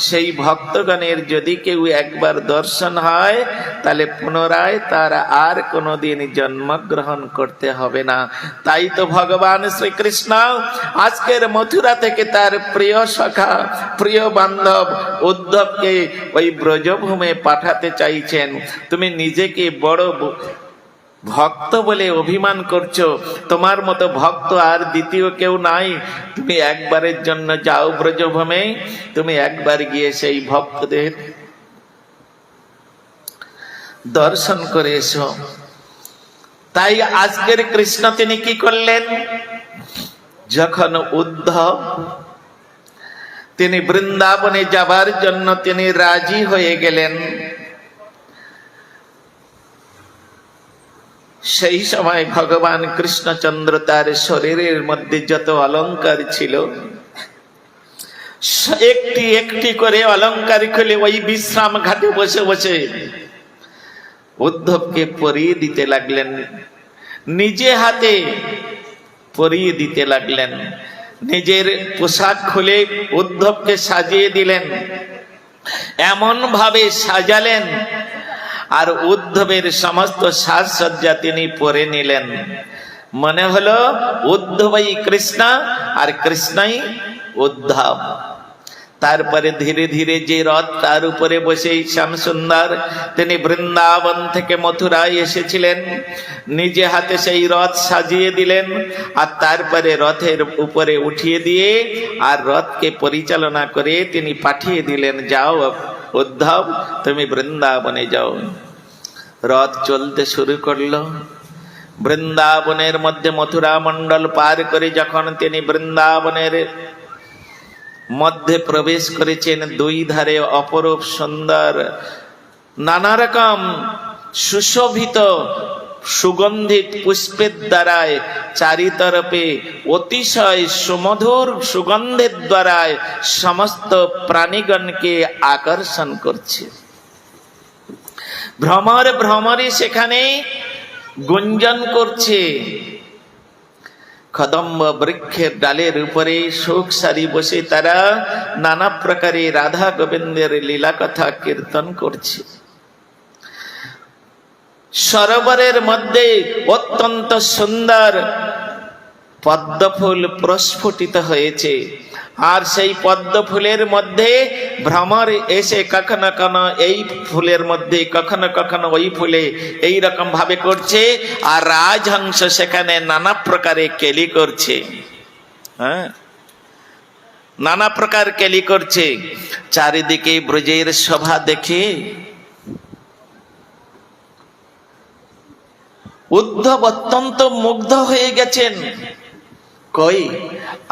সেই ভক্তগণের যদি কেউ একবার দর্শন হয়, তাহলে পুনরায় তার আর কোনোদিন জন্মগ্রহণ করতে হবে না। তাই তো ভগবান শ্রীকৃষ্ণ আজকের মথুরা থেকে তার প্রিয় সখা, প্রিয় বান্ধব উদ্ধবকে ওই ব্রজভূমে পাঠাতে চাইছেন। তুমি নিজেকে বড় ভক্ত বলে অভিমান করছো, তোমার মতো ভক্ত আর দ্বিতীয় কেউ নাই, তুমি একবারের জন্য যাও ব্রজভূমে, তুমি একবার গিয়ে সেই ভক্তদের দর্শন করে এসো। তাই আজকের কৃষ্ণ তিনি কি করলেন, যখন উদ্ধব তিনি বৃন্দাবনে যাবার জন্য তিনি রাজি হয়ে গেলেন, সেই সময় ভগবান কৃষ্ণচন্দ্র তার শরীরের মধ্যে যত অলংকার ছিল, একটি একটি করে অলংকার খুলে ওই বিশ্রাম ঘাটে বসে বসে উদ্ধবকে পরিয়ে দিতে লাগলেন, নিজে হাতে পরিয়ে দিতে লাগলেন। নিজের পোশাক খুলে উদ্ধবকে সাজিয়ে দিলেন, এমন ভাবে সাজালেন, আর উদ্ধবের সমস্ত সাজসজ্জা তিনি পরে নিলেন। মনে হলো উদ্ধবই কৃষ্ণ আর কৃষ্ণই উদ্ধব। তারপরে ধীরে ধীরে যে রথ, তার উপরে বসে শ্যামসুন্দর তিনি বৃন্দাবন থেকে মথুরায় এসেছিলেন, নিজে হাতে সেই রথ সাজিয়ে দিলেন, আর তারপরে রথের উপরে উঠিয়ে দিয়ে আর রথকে পরিচালনা করে তিনি পাঠিয়ে দিলেন, যাও উদ্ধব তুমি বৃন্দাবনে যাও। রথ চলতে শুরু করলো। বৃন্দাবনের মধ্যে মথুরা মণ্ডল পার করে যখন তিনি বৃন্দাবনের মধ্যে প্রবেশ করেছেন, দুই ধারে অপরূপ সুন্দর নানা রকম সুশোভিত সুগন্ধিত পুষ্পের দ্বারায় চারিতরফে অতিশয় সুমধুর সুগন্ধের দ্বারায় সমস্ত প্রাণীগণকে আকর্ষণ করছে। ভ্রমর ভ্রমরে সেখানে গুঞ্জন করছে। কদম্ব বৃক্ষের ডালের উপরে শোক সারি বসে তারা নানা প্রকারে রাধা গোবিন্দের লীলা কথা কীর্তন করছে। সরোবরের মধ্যে অত্যন্ত সুন্দর পদ্মফুল প্রস্ফুটিত হয়েছে, আর সেই পদ্ম ফুলের মধ্যে ভ্রমর এসে কখনো কখনো এই ফুলের মধ্যে, কখনো কখনো ওই ফুলে এই রকম ভাবে করছে, আর রাজহংস সেখানে নানা প্রকারে কেলি করছে। হ্যাঁ, নানা প্রকার কেলি করছে। চারিদিকে ব্রজের শোভা দেখে উদ্ধব অত্যন্ত মুগ্ধ হয়ে গেছেন। কই,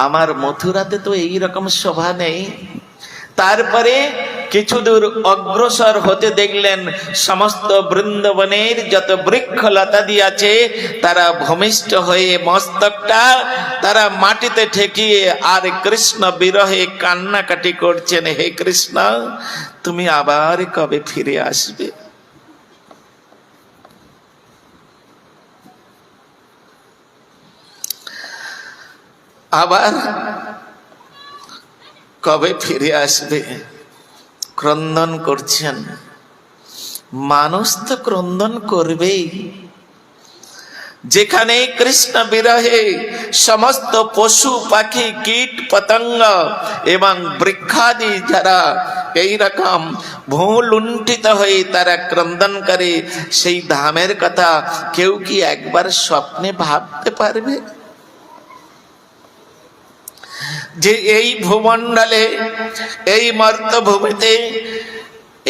আমার মথুরাতে তো এই রকম শোভা নেই। তারপরে কিছু দূর অগ্রসর হতে দেখলেন সমস্ত বৃন্দাবনের যত বৃক্ষলতা দিয়ে আছে তারা ভূমিষ্ঠ হয়ে মস্তকটা তারা মাটিতে ঠেকিয়ে আর কৃষ্ণ বিরহে কান্নাকাটি করছেন, হে কৃষ্ণ তুমি আবার কবে ফিরে আসবে? আবার কবে ফিরে আসবে? ক্রন্দন করছেন। মানুষ তো ক্রন্দন করবেই, যেখানে কৃষ্ণ বিরহে সমস্ত পশু পাখি কীট পতঙ্গ এবং বৃক্ষাদি যারা এই রকম ভূলুণ্ঠিত হয়ে তারা ক্রন্দন করে, সেই ধামের কথা কেউ কি একবার স্বপ্নে ভাবতে পারবে যে এই ভূমণ্ডলে এই মর্তভূমিতে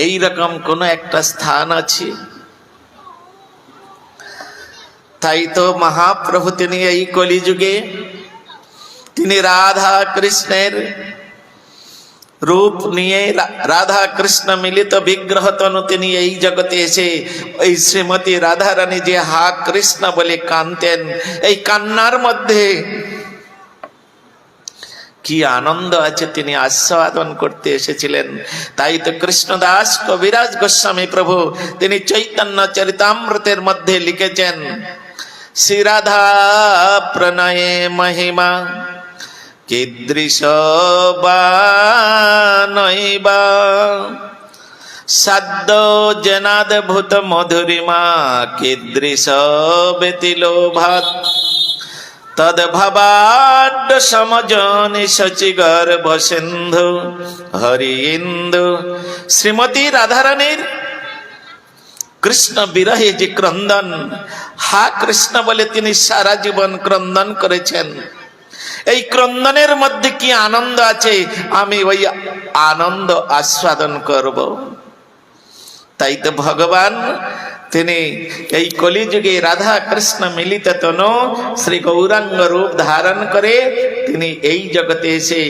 এই রকম কোন একটা স্থান আছে? তাই তো মহাপ্রভু তিনি এই কলিযুগে তিনি রাধা কৃষ্ণের রূপ নিয়ে, রাধা কৃষ্ণ মিলিত বিগ্রহ তনু তিনি এই জগতে এসে ওই শ্রীমতী রাধা রানী যে হা কৃষ্ণ বলে কাঁদতেন, এই কান্নার মধ্যে কি আনন্দ আছে তিনি আস্বাদন করতে এসেছিলেন। তাই তো কৃষ্ণদাস কবিরাজ গোস্বামী প্রভু তিনি চৈতন্য চরিতামৃতের মধ্যে লিখেছেন, শ্রী রাধা প্রণয়ে মহিমা কীদৃশ বা নৈবা সাদ্য জনাদ্ভুত মধুরিমা কীদৃশ ব্যতিলোভাৎ তদ্ভবাড্ড সমজনি শচিগর্ভ সিন্ধু হরি ইন্দু। শ্রীমতী রাধারানীর কৃষ্ণ বিরহে যে ক্রন্দন, হা কৃষ্ণ বলে তিনি সারা জীবন ক্রন্দন করেছেন, এই ক্রন্দনের মধ্যে কি আনন্দ আছে, আমি ওই আনন্দ আস্বাদন করব। তাই তো ভগবান তিনি এই কলিযুগে রাধা কৃষ্ণ মিলিত তনু শ্রী গৌরাঙ্গ রূপ ধারণ করে তিনি এই জগতে এসে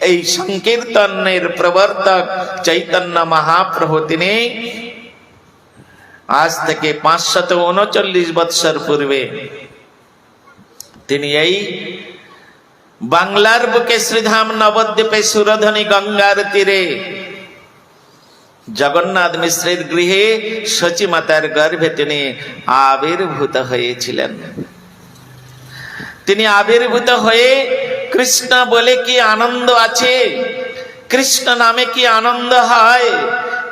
এই সংকীর্তনের প্রবর্তক চৈতন্য মহাপ্রভু তিনি আজ থেকে 539 বৎসর পূর্বে তিনি এই বাংলার বুকে শ্রীধাম নবদ্বীপে সুরধনী গঙ্গার তীরে জগন্নাথ মিশ্রের গৃহে শচী মাতার গর্ভে তিনি আবির্ভূত হয়েছিলেন। তিনি আবির্ভূত হয়ে কৃষ্ণ বলে কি আনন্দ আছে, কৃষ্ণ নামে কি আনন্দ হয়,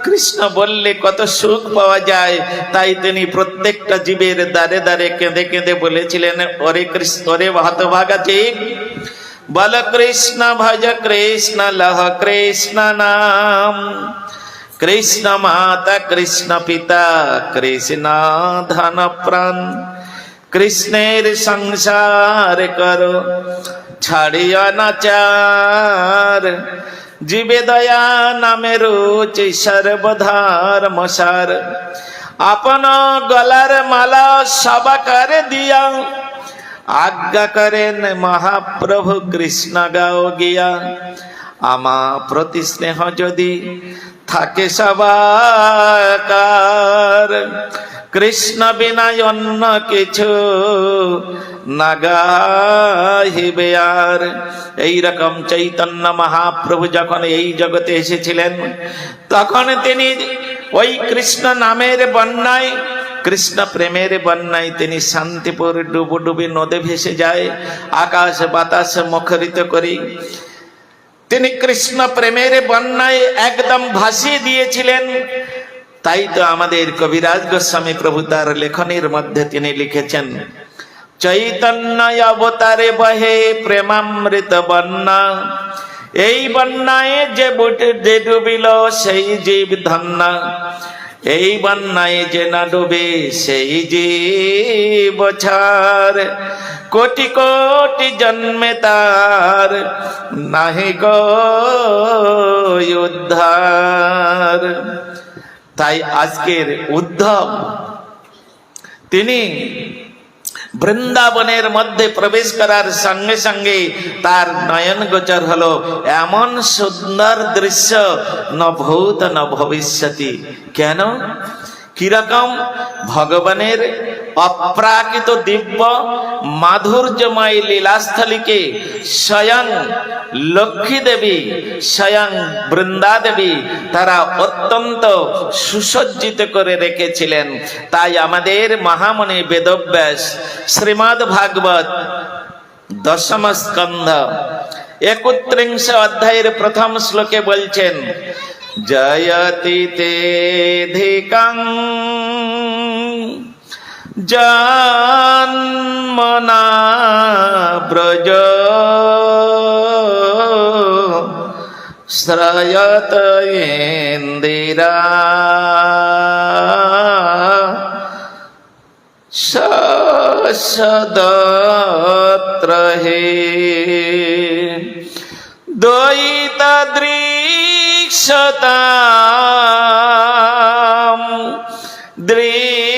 কৃষ্ণ বললে কত সুখ পাওয়া যায়। তাই তিনি প্রত্যেকটা জীবের দ্বারে দ্বারে কেঁদে কেঁদে বলেছিলেন, ওরে কৃষ্ণ, ওরে হতভাগা জীব, বল কৃষ্ণ ভজ কৃষ্ণ লহ কৃষ্ণ নাম, কৃষ্ণ মাতা কৃষ্ণ পিতা কৃষ্ণ ধন প্রাণ, কৃষ্ণের সংসার করো ছাড়িয়া নাচার, জীবে দয়া নামে রুচি সর্বধার মশার, আপন গলার মালা সবাকার দিয়া, আজ্ঞা করেন মহাপ্রভু কৃষ্ণ গাও গিয়া, আমা প্রতি স্নেহ যদি থাকে সবাকার, কৃষ্ণ বিনা অন্য কিছু না গাহিবে আর। এইরকম চৈতন্য মহাপ্রভু যখন এই জগতে এসেছিলেন তখন তিনি ওই কৃষ্ণ নামের বন্যায়, কৃষ্ণ প্রেমের বন্যায় তিনি শান্তিপুর ডুবুডুবি নদে ভেসে যায়, আকাশ বাতাস মুখরিত করি তিনি কৃষ্ণ প্রেমের বন্যায় একদম ভাসিয়ে দিয়েছিলেন। তাই তো আমাদের কবিরাজ গোস্বামী প্রভু তার লেখনের মধ্যে তিনি লিখেছেন, চৈতন্য অবতারে বহে প্রেমামৃত বন্যা, এই বন্যায় যে ডুবিল সেই জীব ধন্য, এই বন্যায় যে না ডুবে সেই জীব ছাড়, কোটি কোটি জন্মে তার নাহি গো উদ্ধার। তাই আজকের উদ্ধব তিনি বৃন্দাবনের মধ্যে প্রবেশ করার সঙ্গে সঙ্গে তার নয়ন গোচর হলো এমন সুন্দর দৃশ্য, ন ভূত ন ভবিষ্যতি। কেন? কিরকম? ভগবানের অপ্রাকৃত দিব্য মাধুর্যময় লীলাস্থলীকে স্বয়ং লক্ষ্মী দেবী, স্বয়ং বৃন্দা দেবী তারা অত্যন্ত সুসজ্জিত করে রেখেছিলেন। তাই আমাদের মহামুনি বেদব্যাস শ্রীমদ্ ভাগবত দশম স্কন্ধ 31 অধ্যায়ের প্রথম শ্লোকে বলছেন, জয়তি তেধিকং জন্মনা ব্রজ শ্রয়ত ইন্দিরা সদত্র হে দ্বৈত দৃক্ষতাম দৃক্ষুতাবকা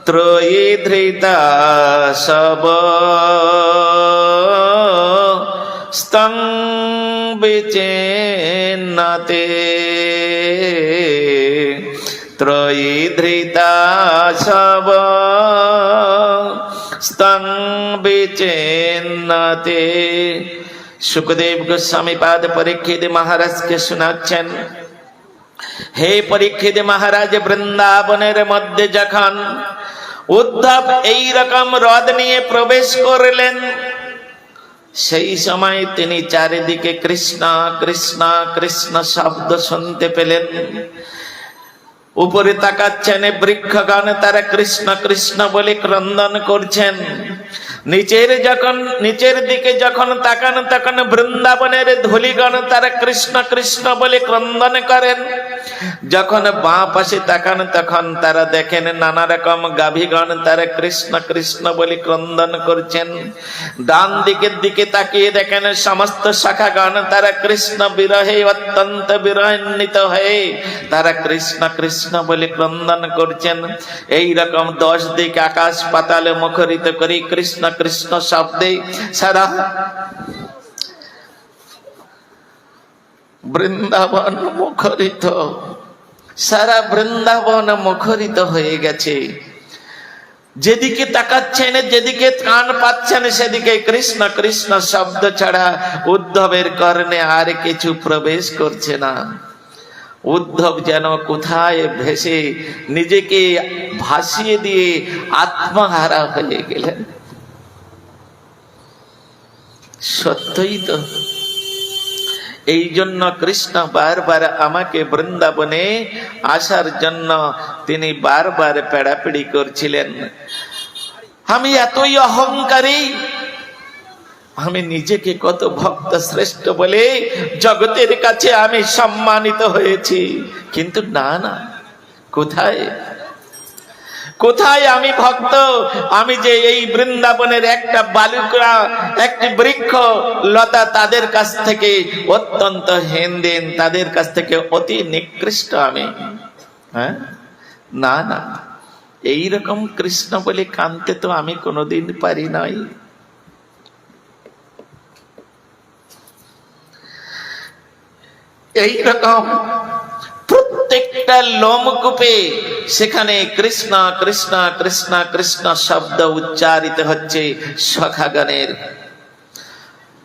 ত্রয়ী ধৃতা সব স্তং বিচিন্নতে ত্রয়ী ধৃতা সব স্তং বিচিন্নতে। সুখদেব গোস্বামী পাদ পরীক্ষিত মহারাজকে শোনাচ্ছেন, হে পরীক্ষিত মহারাজ, বৃন্দাবনের মধ্যে যখন উদ্ধব এই রকম হ্রদ নিয়ে প্রবেশ করলেন, সেই সময় তিনি চারিদিকে কৃষ্ণ কৃষ্ণ কৃষ্ণ শব্দ শুনতে পেলেন। উপরে তাকাচ্ছেন, বৃক্ষগণ তারা কৃষ্ণ কৃষ্ণ বলে ক্রন্দন করছেন। নিচের দিকে যখন তাকান তখন বৃন্দাবনের ধূলিগণ তারা কৃষ্ণ কৃষ্ণ বলে ক্রন্দন করেন। যখন বাঁ পাশে তাকান তখন তারা দেখেন নানা রকম গাভীগণ তারা কৃষ্ণ কৃষ্ণ বলে ক্রন্দন করছেন। ডান দিকের দিকে তাকিয়ে দেখেন সমস্ত শাখাগণ তারা কৃষ্ণ বিরহে অত্যন্ত বিরহান্বিত হয়ে তারা কৃষ্ণ কৃষ্ণ বলে ক্রন্দন করছেন। এই রকম 10 দিক আকাশ পাতালে মুখরিত করে কৃষ্ণ কৃষ্ণ শব্দে সারা বৃন্দাবন মুখরিত, সারা বৃন্দাবন মুখরিত হয়ে গেছে। যেদিকে তাকাচ্ছেন, যেদিকে কান পাচ্ছেন, সেদিকে কৃষ্ণ কৃষ্ণ শব্দ ছাড়া উদ্ধবের কর্ণে আর কিছু প্রবেশ করছে না। উদ্ধব যেন কোথায় ভেসে নিজেকে ভাসিয়ে দিয়ে আত্মহারা হয়ে গেলেন। সত্যই তো, এই জন্য কৃষ্ণ বারবার আমাকে বৃন্দাবনে আসার জন্য তিনি বারবার পেড়াপেড়ি করছিলেন। আমি এতই অহংকারী, আমি নিজেকে কত ভক্ত শ্রেষ্ঠ বলে জগতের কাছে আমি সম্মানিত হয়েছি, কিন্তু না না, কোথায় কোথায় আমি ভক্ত? আমি যে এই বৃন্দাবনের একটা বালুকা, একটি বৃক্ষ লতা, তাদের কাছ থেকে অত্যন্ত হেনদেন, তাদের কাছ থেকে অতি নিকৃষ্ট আমি। হ্যাঁ, না না, এইরকম কৃষ্ণ বলে কানতে তো আমি কোনোদিন পারি নাই। এইরকম প্রত্যেকটা লোমকূপে সেখানে কৃষ্ণ কৃষ্ণ কৃষ্ণ কৃষ্ণ শব্দ উচ্চারিত হচ্ছে। সখাগণের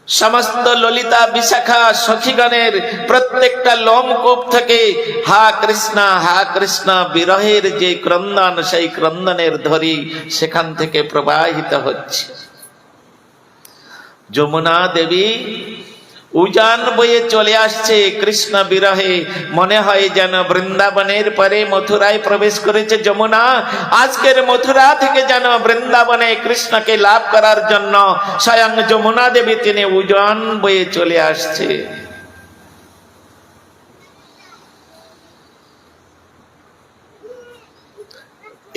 সমস্ত ললিতা বিশাখা সখীগণের প্রত্যেকটা লোমকূপ থেকে হা কৃষ্ণ বিরহের যে ক্রন্দন, সেই ক্রন্দনের ধ্বনি সেখান থেকে প্রবাহিত হচ্ছে। যমুনা দেবী উজান বয়ে চলে আসছে কৃষ্ণ বিরহে। মনে হয় যেন বৃন্দাবনের পরে মথুরায় প্রবেশ করেছে যমুনা। আজকের মথুরা থেকে যেন বৃন্দাবনে কৃষ্ণকে লাভ করার জন্য স্বয়ং যমুনা দেবী তিনি উজান বয়ে চলে আসছে।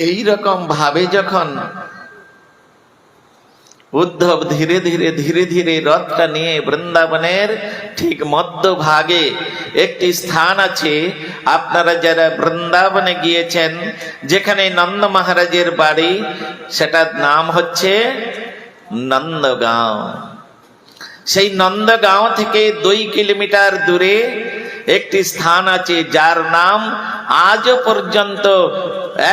এই রকম ভাবে যখন উদ্ধব ধীরে ধীরে রথটা নিয়ে বৃন্দাবনের ঠিক মধ্যভাগে একটি স্থান আছে, আপনারা যারা বৃন্দাবনে গিয়েছেন, যেখানে নন্দ মহারাজের বাড়ি, সেটার নাম হচ্ছে নন্দগাঁও। সেই নন্দগাঁও থেকে 2 কিলোমিটার দূরে একটি স্থান আছে, যার নাম আজও পর্যন্ত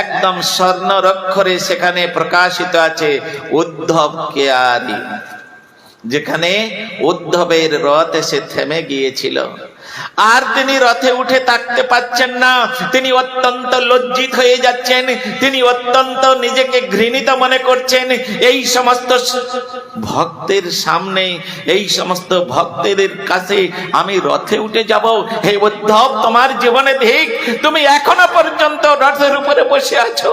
একদম স্বর্ণাক্ষরে সেখানে প্রকাশিত আছে, উদ্ধব কেয়ারি, যেখানে উদ্ধবের রথ এসে থেমে গিয়েছিল। আর তিনি রথে উঠে থাকতে পাচ্ছেন না, তিনি অত্যন্ত লজ্জিত হয়ে যাচ্ছেন, তিনি অত্যন্ত নিজেকে ঘৃণিত মনে করছেন। এই সমস্ত ভক্তের সামনে, এই সমস্ত ভক্তদের কাছে আমি রথে উঠে যাব? হে উদ্ধব, তোমার জীবনে ঠিক, তুমি এখনো পর্যন্ত রথের উপরে বসে আছো।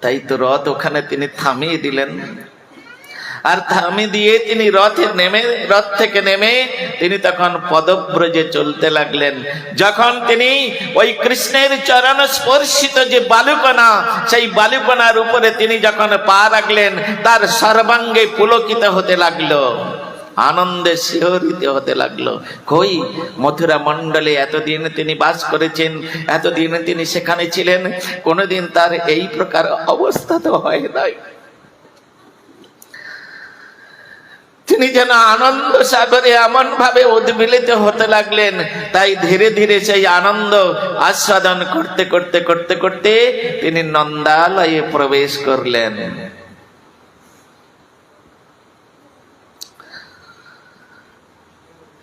তাই তো রথ ওখানে তিনি থামিয়ে দিলেন। আর থামিয়ে দিয়ে তিনি রথ থেকে নেমে তিনি তখন পদব্রজে চলতে লাগলেন। যখন তিনি ওই কৃষ্ণের চরণ স্পর্শিত যে বালুকণা, সেই বালুকণার উপরে তিনি যখন পা রাখলেন, তার সর্বাঙ্গে পুলকিত হতে লাগলো, আনন্দে শিহরিত হতে লাগলো। কই মথুরা মণ্ডলে এতদিন তিনি বাস করেছেন, এতদিন তিনি সেখানে ছিলেন, কোনোদিন তার এই প্রকার অবস্থা তো হয় নাই। তিনি যেন আনন্দ সাগরে এমন ভাবে উদ্বেলিত হতে লাগলেন। তাই ধীরে ধীরে সেই আনন্দ আস্বাদন করতে করতে করতে করতে তিনি নন্দালয়ে প্রবেশ করলেন।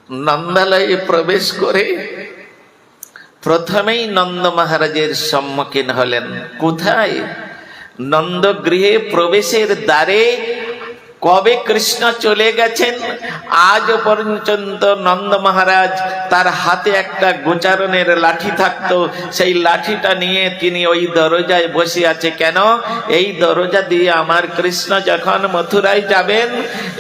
নন্দালয়ে প্রবেশ করে প্রথমেই নন্দ মহারাজের সম্মুখীন হলেন। কোথায়? নন্দগৃহে প্রবেশের দ্বারে কবে কৃষ্ণ চলে গেছেন, আজ পর্যন্ত নন্দ মহারাজ তার হাতে একটা গোচারণের লাঠি থাকতো, সেই লাঠিটা নিয়ে তিনি ওই দরজায় বসে আছে। কেন? এই দরজা দিয়ে আমার কৃষ্ণ যখন মথুরায় যাবেন,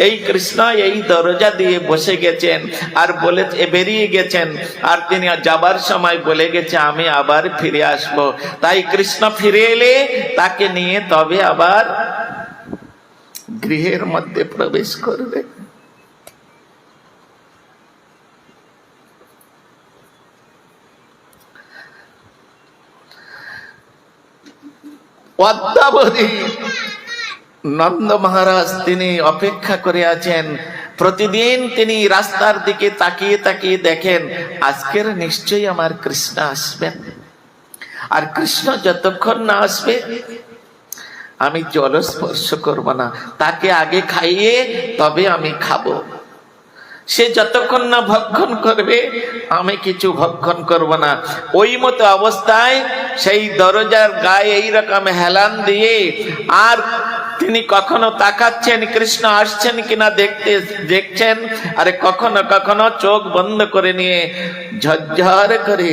এই কৃষ্ণ এই দরজা দিয়ে বসে গেছেন আর বলে বেরিয়ে গেছেন, আর তিনি যাবার সময় বলে গেছে আমি আবার ফিরে আসব। তাই কৃষ্ণ ফিরে এলে তাকে নিয়ে তবে আবার গৃহের মধ্যে প্রবেশ করবে। অদ্যাবধি নন্দ মহারাজ তিনি অপেক্ষা করে আছেন। প্রতিদিন তিনি রাস্তার দিকে তাকিয়ে তাকিয়ে দেখেন আজকের নিশ্চয়ই আমার কৃষ্ণ আসবেন, আর কৃষ্ণ যতক্ষণ না আসবে আমি জল স্পর্শ করব না, তাকে আগে খাইয়ে তবে আমি খাবো। সে যতক্ষণ না ভক্ষণ করবে আমি কিছু ভক্ষণ করব না। ওই মতো অবস্থায় সেই দরজার গায়ে এইরকম হেলান দিয়ে আর তিনি কখনো তাকাচ্ছেন কৃষ্ণ আসছেন কিনা দেখছেন, আরে কখনো কখনো চোখ বন্ধ করে নিয়ে ঝরঝর করে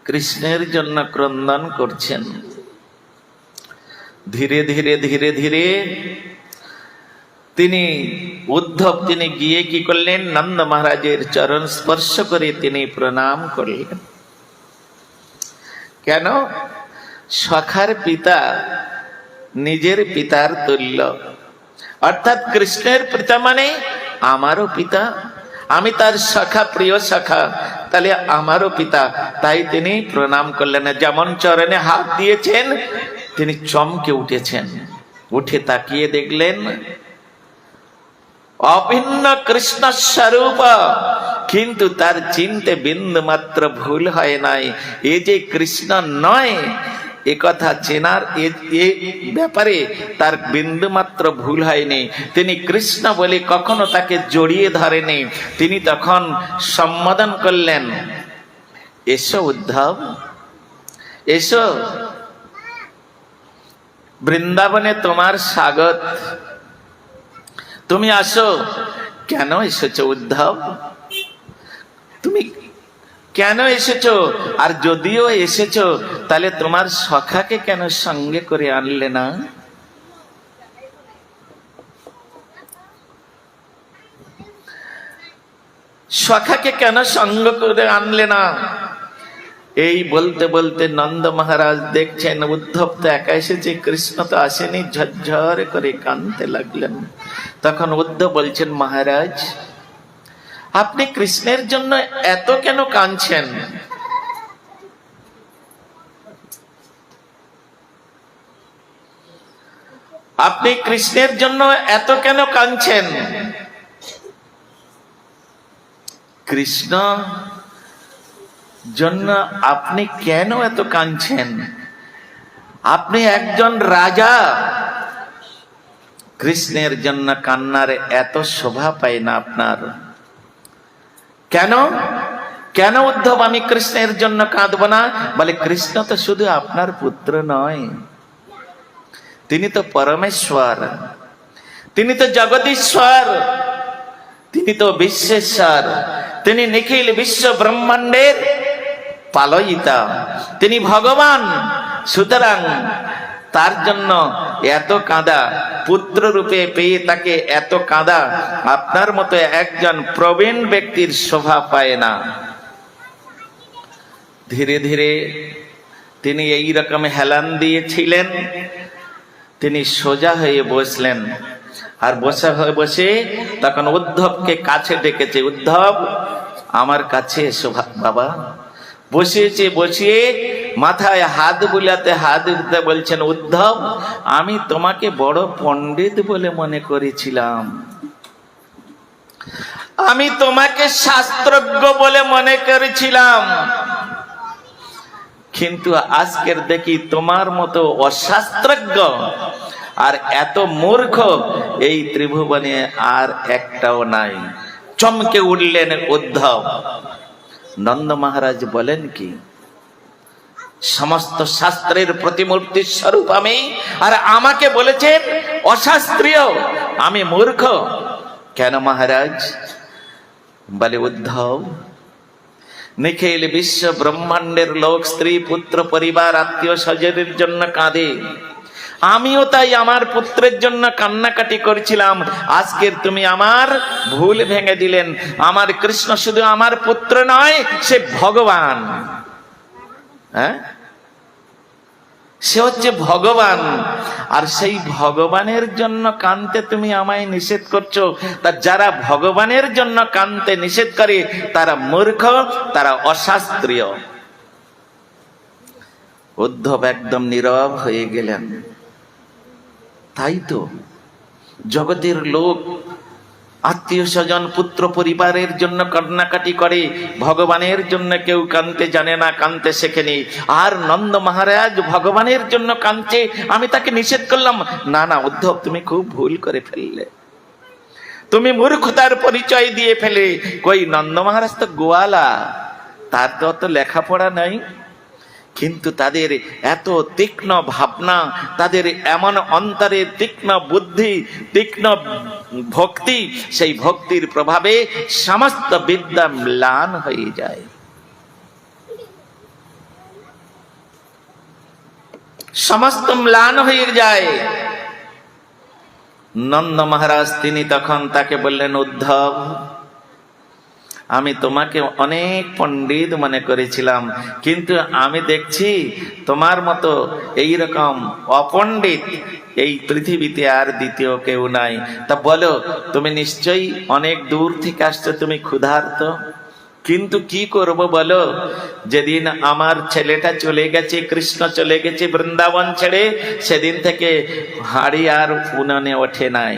কৃষ্ণের জন্য ক্রন্দন করছেন। ধীরে ধীরে ধীরে ধীরে তিনি উদ্ধব তিনি গিয়ে কি করলেন, নন্দ মহারাজের চরণ স্পর্শ করে তিনি প্রণাম করলেন। কেন? সখার পিতা নিজের পিতার তুল্য, অর্থাৎ কৃষ্ণের পিতা মানে আমারও পিতা, আমি তার সখা, প্রিয় সখা, তাহলে আমারও পিতা। তাই তিনি প্রণাম করলেন। যেমন চরণে হাত দিয়েছেন তিনি চমকে উঠেছেন, উঠে তাকিয়ে দেখলেন অভিন্ন কৃষ্ণ স্বরূপ, কিন্তু তার চিনতে বিন্দু মাত্র ভুল হয় নাই। এ যে কৃষ্ণ নয় এ কথা চেনার এ ব্যাপারে তার বিন্দু মাত্র ভুল হয়নি। তিনি কৃষ্ণ বলে কখনো তাকে জড়িয়ে ধরেনি। তিনি তখন সম্বোধন করলেন, এসো উদ্ধব, এসো, বৃন্দাবনে তোমার স্বাগত, তুমি আসো। কেন এসেছো উদ্ধব? তুমি কেন এসেছো? আর যদিও এসেছো তাহলে তোমার সখাকে কেন সঙ্গে করে আনলে না? সখাকে কেন সঙ্গ করে আনলে না? এই বলতে বলতে নন্দ মহারাজ দেখছেন উদ্ধব তো একা এসেছে, কৃষ্ণ তো আসেনি, ঝরঝর করে কাঁদতে লাগলেন। তখন উদ্ধব বলছেন, মহারাজ আপনি কৃষ্ণের জন্য এত কেন কাঁদছেন? আপনি কৃষ্ণের জন্য এত কেন কাঁদছেন? কৃষ্ণ জন্য আপনি কেন এত কাঁদছেন? আপনি একজন রাজা, কৃষ্ণের জন্য কান্নার এত শোভা পায় না আপনার? কেন কেন উদ্ধব আমি কৃষ্ণের জন্য কাঁদব না? বলে কৃষ্ণ তো শুধু আপনার পুত্র নয়, তিনি তো পরমেশ্বর, তিনি তো জগদীশ্বর, তিনি তো বিশ্বেশ্বর, তিনি নিখিল বিশ্ব ব্রহ্মাণ্ডের পালয়িতা, তিনি ভগবান। সুতরাং তার জন্য এত কাঁদা, পুত্র রূপে পেয়ে তাকে এত কাঁদা আপনার মতো একজন প্রবীণ ব্যক্তির শোভা পায় না। ধীরে ধীরে তিনি এই রকম হেলান দিয়েছিলেন, তিনি সোজা হয়ে বসলেন। আর বসে তখন উদ্ধবকে কাছে ডেকেছে, উদ্ধব আমার কাছে এসো বাবা। বসিয়ে মাথায় হাত বুলাতে বলছেন, উদ্ধব আমি তোমাকে বড় পণ্ডিত বলে মনে করেছিলাম, আমি তোমাকে শাস্ত্রজ্ঞ বলে মনে করেছিলাম, কিন্তু আজকের দেখি তোমার মতো অশাস্ত্রজ্ঞ আর এত মূর্খ এই ত্রিভুবনে আর একটাও নাই। চমকে উঠলেন উদ্ধব। নন্দ মহারাজ বলেন কি, সমস্ত শাস্ত্রের প্রতিমূর্তি স্বরূপ আমি, আর আমাকে বলেছেন অশাস্ত্রীয়, আমি মূর্খ? কেন মহারাজ? বলে উদ্ধব, নিখিল বিশ্ব ব্রহ্মাণ্ডের লোক স্ত্রী পুত্র পরিবার আত্মীয় স্বজনের জন্য কাঁদে, আমিও তাই আমার পুত্রের জন্য কান্নাকাটি করছিলাম। আজকের তুমি আমার ভুল ভেঙে দিলেন। আমার কৃষ্ণ শুধু আমার পুত্র নয়, সে ভগবান। হ্যাঁ, সে হচ্ছে ভগবান। আর সেই ভগবানের জন্য কাঁদতে তুমি আমায় নিষেধ করছো। তা যারা ভগবানের জন্য কাঁদতে নিষেধ করে তারা মূর্খ, তারা অশাস্ত্রীয়। উদ্ধব একদম নীরব হয়ে গেলেন। তাই তো জগতের লোক আত্মীয় স্বজন পুত্র পরিবারের জন্য কান্নাকাটি করে, ভগবানের জন্য কেউ কাঁদতে জানে না, কাঁদতে শেখেনি। আর নন্দ মহারাজ ভগবানের জন্য কাঁদছে, আমি তাকে নিষেধ করলাম। না না উদ্ধব, তুমি খুব ভুল করে ফেললে, তুমি মূর্খতার পরিচয় দিয়ে ফেলে। কই নন্দ মহারাজ তো গোয়ালা, তার তো অত লেখাপড়া নাই, কিন্তু তাদের এত তীক্ষ্ণ ভাবনা, তাদের এমন অন্তরে তীক্ষ্ণ বুদ্ধি, তীক্ষ্ণ ভক্তি, সেই ভক্তির প্রভাবে সমস্ত বিদ্যা ম্লান হয়ে যায়। সমস্ত ম্লান হয়ে যায়। নন্দ মহারাজ তিনি তখন তাকে বললেন, উদ্ধব আমি তোমাকে অনেক পণ্ডিত মনে করেছিলাম, কিন্তু আমি দেখছি তোমার মতো এইরকম অপণ্ডিত এই পৃথিবীতে আর দ্বিতীয় কেউ নাই। তা বলো, তুমি নিশ্চয়ই অনেক দূর থেকে আসছো, তুমি ক্ষুধার্ত, কিন্তু কি করব বলো? যেদিন আমার ছেলেটা চলে গেছে, কৃষ্ণ চলে গেছে বৃন্দাবন ছেড়ে, সেদিন থেকে হাড়ি আর উনুনে ওঠে নাই।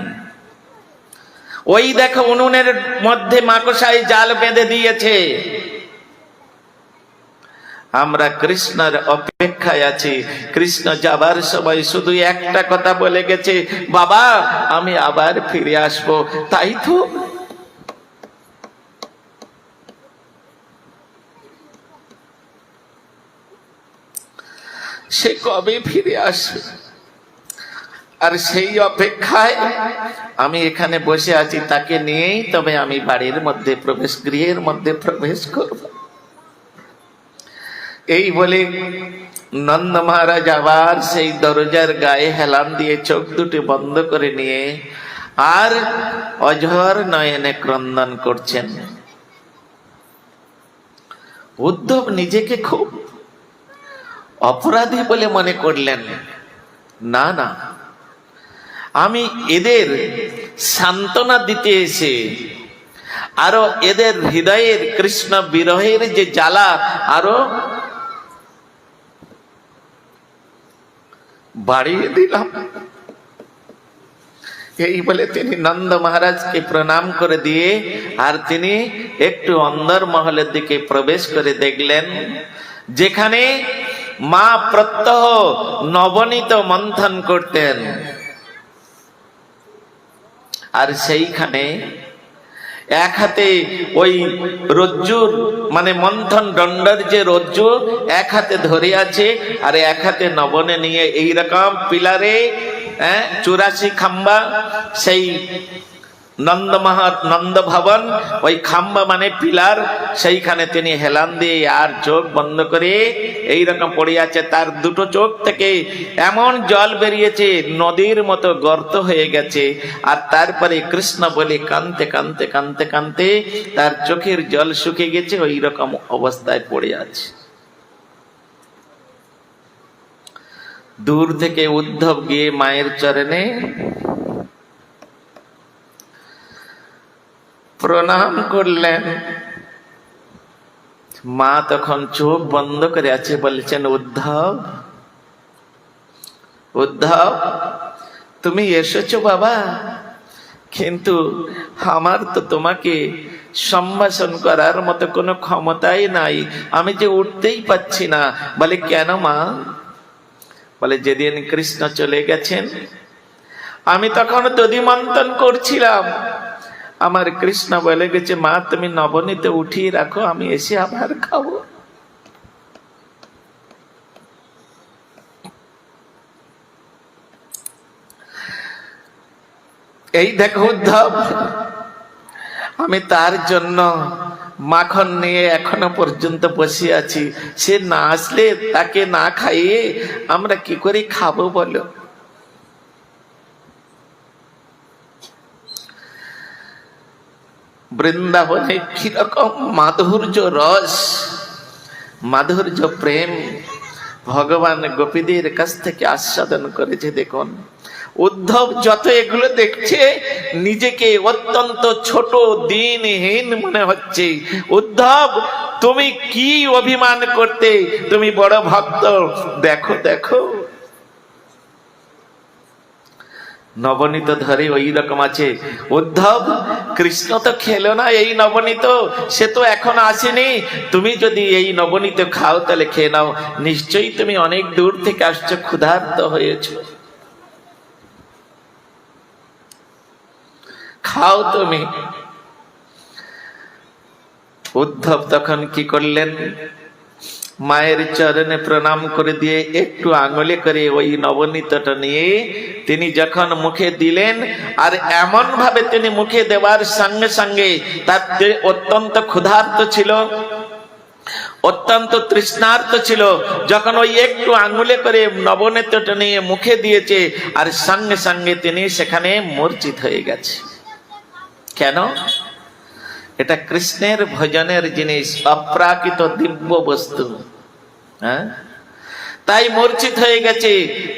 ওই দেখো উনুনের মধ্যে মাকড়সায় জাল বেঁধে দিয়েছে। আমরা কৃষ্ণের অপেক্ষায় আছি। কৃষ্ণ যাবার সময় শুধু একটা কথা বলে গেছে, বাবা আমি আবার ফিরে আসব। তাই তো সে কবে ফিরে আসবে? আর সেই অপেক্ষায় আমি এখানে বসে আছি, তাকে নিয়েই তবে আমি বাড়ির মধ্যে প্রবেশ, গৃহের মধ্যে প্রবেশ করব। এই বলে নন্দ মহারাজ আবার সেই দরজার গায়ে হেলান দিয়ে চোখ দুটি বন্ধ করে নিয়ে আর অঝর নয়নে ক্রন্দন করছেন। উদ্ধব নিজেকে খুব অপরাধী বলে মনে করলেন। না না, আমি এদের সান্ত্বনা দিতে এসে আরো এদের হৃদয়ের কৃষ্ণ বিরহের যে জ্বালা আরো বাড়িয়ে দিলাম। এই বলে তিনি নন্দ মহারাজকে প্রণাম করে দিয়ে আর তিনি একটু অন্দর মহলের দিকে প্রবেশ করে দেখলেন, যেখানে মা প্রত্যহ নবনীত মন্থন করতেন। আর সেইখানে এক হাতে ওই রজ্জুর মানে মন্থন দণ্ডের যে রজ্জু এক হাতে ধরে আছে, আর এক হাতে নবনে নিয়ে এইরকম পিলারে 84 খাম্বা, সেই নন্দ ভবন ওই খাম্বা মানে পিলার, সেইখানে তিনি হেলান দিয়ে আর চোখ বন্ধ করে এইরকম পড়ে আছে। তার দুটো চোখ থেকে এমন জল বেরিয়েছে, নদীর মতো গর্ত হয়ে গেছে। আর তারপরে কৃষ্ণ বলে কাঁদতে কাঁদতে কাঁদতে কাঁদতে তার চোখের জল শুকিয়ে গেছে, ওই রকম অবস্থায় পড়ে আছে। দূর থেকে উদ্ধব গিয়ে মায়ের চরণে প্রণাম করলেন। মা তখন চোখ বন্ধ করে আছে, বলছেন উদ্ধব, উদ্ধব তুমি এসেছো বাবা, কিন্তু আমার তো তোমাকে সম্ভাষণ করার মতো কোনো ক্ষমতাই নাই, আমি যে উঠতেই পাচ্ছি না। বলে কেন মা? বলে যেদিন কৃষ্ণ চলে গেছেন আমি তখন দধি মন্থন করছিলাম, আমার কৃষ্ণ বলে গেছে মা তুমি নবনীতে উঠিয়ে রাখো, আমি এসে আবার খাবো। এই দেখো উদ্ধব, আমি তার জন্য মাখন নিয়ে এখনো পর্যন্ত বসে আছি। সে না আসলে তাকে না খাইয়ে আমরা কি করে খাবো বলো? বৃন্দাবনে কিরকম মাধুর্য রস, মাধুর্য প্রেম ভগবান গোপীদের কাছ থেকে আস্বাদন করেছে। দেখুন উদ্ধব যত এগুলো দেখছে নিজেকে অত্যন্ত ছোট দিনহীন মনে হচ্ছে। উদ্ধব তুমি কি অভিমান করতে, তুমি বড় ভক্ত, দেখো দেখো নবনীত ধরে ওই রকম আছে। উদ্ধব কৃষ্ণ তো খেলো না এই নবনীত, সে তো এখন আসেনি, তুমি যদি এই নবনীত খাও তাহলে খেয়ে নাও, নিশ্চয়ই তুমি অনেক দূর থেকে আসছো, ক্ষুধার্ত হয়েছো, খাও তুমি। উদ্ধব তখন কি করলেন? মায়ের চরণে প্রণাম করে দিয়ে একটু আঙুলে করে ওই নবনীতটা নিয়ে তিনি যখন মুখে দিলেন, আর এমন ভাবে তিনি মুখে দেওয়ার সঙ্গে সঙ্গে তার অত্যন্ত ক্ষুধার্ত ছিল, অত্যন্ত তৃষ্ণার্ত ছিল, যখন ওই একটু আঙুলে করে নবনীতটা নিয়ে মুখে দিয়েছে আর সঙ্গে সঙ্গে তিনি সেখানে মূর্ছিত হয়ে গেছে। কেন? এটা কৃষ্ণের ভজনের জিনিস, অপ্রাকৃত দিব্য বস্তু, তাই মূর্ছিত হয়ে গেছে।